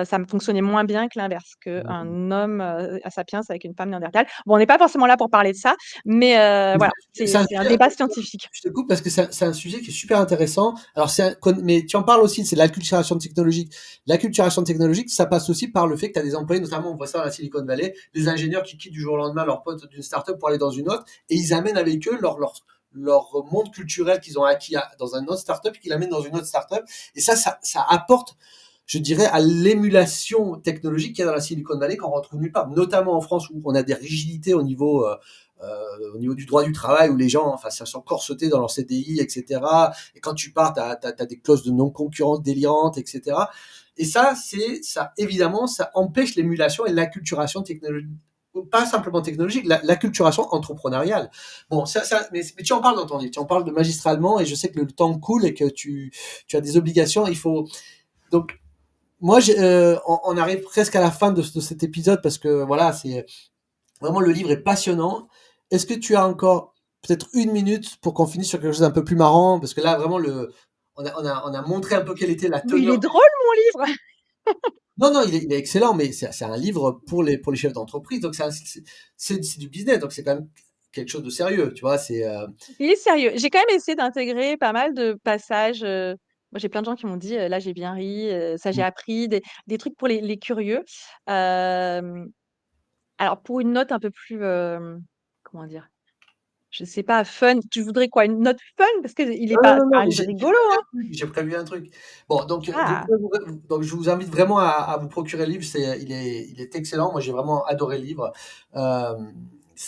Ça me fonctionnait moins bien que l'inverse, qu'un homme, sapiens avec une femme néandertale. Bon, on n'est pas forcément là pour parler de ça, mais voilà, c'est un c'est un sujet, débat scientifique. je te coupe parce que c'est un sujet qui est super intéressant. Alors, mais tu en parles aussi, c'est l'acculturation technologique. L'acculturation technologique, ça passe aussi par le fait que tu as des employés, notamment on voit ça dans la Silicon Valley, des ingénieurs qui quittent du jour au lendemain leur poste d'une startup pour aller dans une autre et ils amènent avec eux leur monde culturel qu'ils ont acquis dans une autre startup et qu'ils l'amènent dans une autre startup. Et ça apporte, je dirais, à l'émulation technologique qu'il y a dans la Silicon Valley qu'on retrouve nulle part, notamment en France où on a des rigidités au niveau du droit du travail où les gens, enfin, ça sont corsetés dans leur CDI, etc. Et quand tu pars, t'as des clauses de non-concurrence délirantes, etc. Et ça, évidemment, ça empêche l'émulation et l'acculturation pas simplement technologique, l'acculturation entrepreneuriale. Bon, mais tu en parles dans ton livre, tu en parles de magistralement, et je sais que le temps coule et que tu as des obligations. Il faut donc moi, on arrive presque à la fin de cet épisode parce que voilà, c'est vraiment le livre est passionnant. Est-ce que tu as encore peut-être une minute pour qu'on finisse sur quelque chose d'un peu plus marrant? Parce que là, vraiment, on a montré un peu quelle était la Mais il est teneur. drôle mon livre! Non, non, il est excellent, mais c'est un livre pour les chefs d'entreprise. Donc, c'est du business. Donc, c'est quand même quelque chose de sérieux. Tu vois, Il est sérieux. J'ai quand même essayé d'intégrer pas mal de passages. Moi, j'ai plein de gens qui m'ont dit, là, j'ai bien ri, ça, j'ai appris, des trucs pour les curieux. Euh, alors, pour une note un peu plus, comment dire, je sais pas, fun, tu voudrais quoi? Une note fun? Parce que il est non, non, pas, non, c'est pas non, un mais livre j'ai rigolo, prévu hein. un truc. J'ai prévu un truc. Bon, donc, Ah, donc je vous invite vraiment à vous procurer le livre. Il est excellent. Moi, j'ai vraiment adoré le livre. Euh,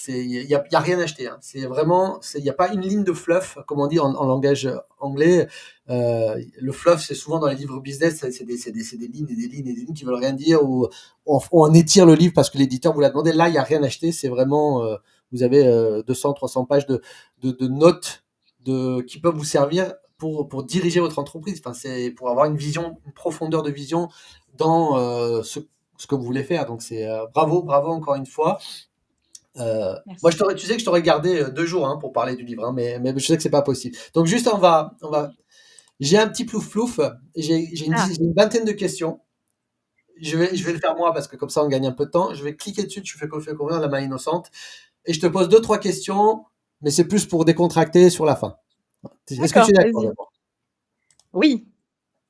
il y a rien à acheter, hein. C'est vraiment, il n'y a pas une ligne de fluff, comme on dit en langage anglais. Le fluff, c'est souvent dans les livres business, c'est des lignes et des lignes et des lignes qui veulent rien dire, ou on étire le livre parce que l'éditeur vous l'a demandé. Là, il n'y a rien à acheter. C'est vraiment, vous avez 200, 300 pages de notes qui peuvent vous servir pour diriger votre entreprise. Enfin, c'est pour avoir une vision, une profondeur de vision dans ce que vous voulez faire. Donc, c'est bravo, bravo encore une fois. Moi, merci. tu sais que je t'aurais gardé 2 jours, hein, pour parler du livre, hein, mais je sais que c'est pas possible. Donc, juste, j'ai un petit plouf plouf. Ah, J'ai une vingtaine de questions. Je vais oui. le faire moi parce que comme ça, on gagne un peu de temps. Je vais cliquer dessus. Tu fais combien la main innocente et je te pose deux, trois questions, mais c'est plus pour décontracter sur la fin. Est-ce que tu D'accord, es d'accord vas-y. d'abord? Oui.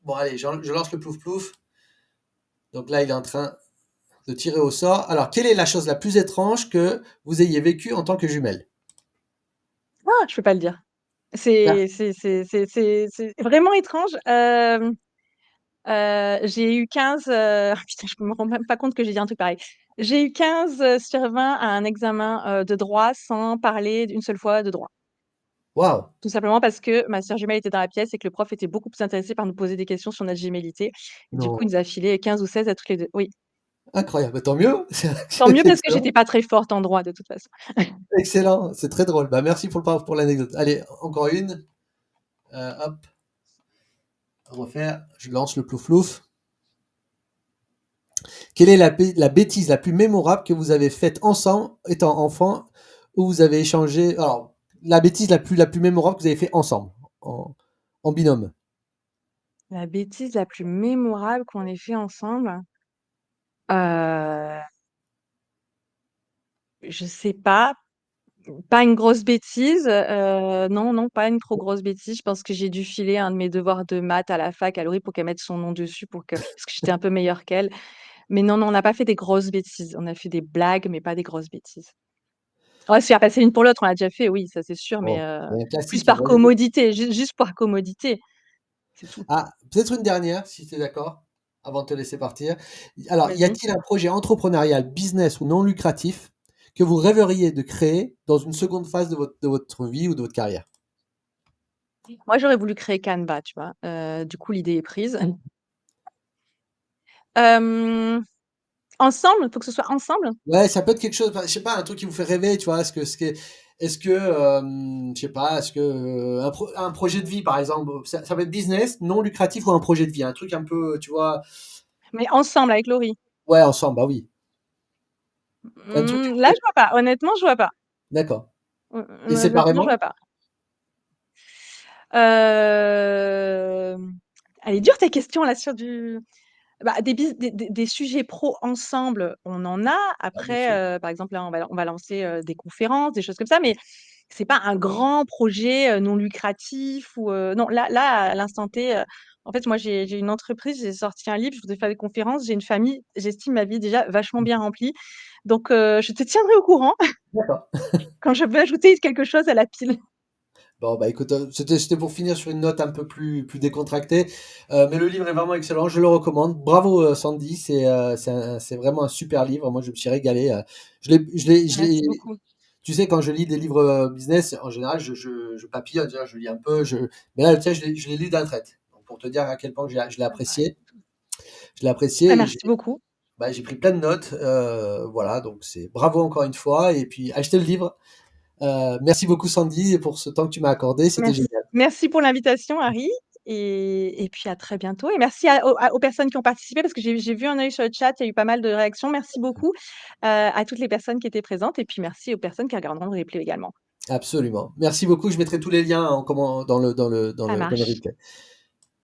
Bon, allez, je lance le plouf plouf. Donc là, il est en train de tirer au sort. Alors, quelle est la chose la plus étrange que vous ayez vécue en tant que jumelle? Ah, je peux pas le dire. Ah, C'est vraiment étrange. J'ai eu 15, putain, je me rends même pas compte que j'ai dit un truc pareil. J'ai eu 15 sur 20 à un examen de droit sans parler une seule fois de droit. waouh! Tout simplement parce que ma sœur jumelle était dans la pièce et que le prof était beaucoup plus intéressé par nous poser des questions sur notre gémellité. Et du coup, il Non, nous a filé 15 ou 16 à toutes les deux. Oui. incroyable. Bah, tant mieux. Tant C'est mieux parce que j'étais excellent. pas très forte en droit de toute façon. Excellent. C'est très drôle. Bah, merci pour l'anecdote. Allez, encore une. Hop, refaire. Je lance le plouf plouf. Quelle est la bêtise la plus mémorable que vous avez faite ensemble étant enfant où vous avez échangé. Alors, la bêtise la plus mémorable que vous avez fait ensemble, en, en binôme. La bêtise la plus mémorable qu'on ait fait ensemble, euh, je sais pas. Pas une grosse bêtise, non, non, pas une trop grosse bêtise. Je pense que j'ai dû filer un de mes devoirs de maths à la fac à Laurie pour qu'elle mette son nom dessus parce que j'étais un peu meilleure qu'elle. Mais non, non, on n'a pas fait des grosses bêtises. On a fait des blagues, mais pas des grosses bêtises. On va se faire passer l'une pour l'autre, on l'a déjà fait, oui, ça c'est sûr, mais Bon, c'est un plus classique, hein. par commodité, juste par commodité, c'est tout. Ah, peut-être une dernière, si tu es d'accord, avant de te laisser partir. Alors, y Vas-y. a-t-il un projet entrepreneurial, business ou non lucratif que vous rêveriez de créer dans une seconde phase de votre vie ou de votre carrière? Moi, j'aurais voulu créer Canva, tu vois. Du coup, l'idée est prise. Euh, ensemble, il faut que ce soit ensemble. Ouais, ça peut être quelque chose, enfin, je sais pas, un truc qui vous fait rêver, tu vois. Je sais pas, un projet de vie, par exemple, ça peut être business, non lucratif ou un projet de vie, un truc un peu, tu vois. Mais ensemble avec Laurie. Ouais, ensemble, bah oui. Un truc qui vous Là, fait. je vois pas. Honnêtement, je vois pas. D'accord. Et Honnêtement, je vois séparément? pas. Euh, Elle est dure ta question là sur du. Bah, des sujets pro ensemble, on en a. Ah, bien Après, sûr. par exemple, là, on va lancer des conférences, des choses comme ça, mais c'est pas un grand projet non lucratif ou non. Là, à l'instant T, en fait, moi, j'ai une entreprise, j'ai sorti un livre, je voudrais faire des conférences, j'ai une famille, j'estime ma vie déjà vachement bien remplie. Donc, je te tiendrai au courant D'accord. quand je veux ajouter quelque chose à la pile. Bon, bah écoute, c'était pour finir sur une note un peu plus décontractée. Mais le livre est vraiment excellent, je le recommande. Bravo, Sandy, c'est vraiment un super livre. Moi, je me suis régalé. Merci beaucoup. Tu sais, quand je lis des livres business, en général, je papillonne, tu vois, je lis un peu. Mais là, tiens, je l'ai lu d'un trait. Donc, pour te dire à quel point je l'ai Ah bah, apprécié. Je l'ai bah, apprécié. merci beaucoup. bah, j'ai pris plein de notes, voilà, donc c'est bravo encore une fois et puis achetez le livre. Merci beaucoup Sandy pour ce temps que tu m'as accordé, c'était Merci. génial. Merci pour l'invitation, Harry, et puis à très bientôt, et merci aux personnes qui ont participé parce que j'ai vu un œil sur le chat, il y a eu pas mal de réactions. Merci beaucoup, à toutes les personnes qui étaient présentes, et puis merci aux personnes qui regarderont le replay également. Absolument. Merci beaucoup, je mettrai tous les liens en commen dans le Ça dans le marche. replay.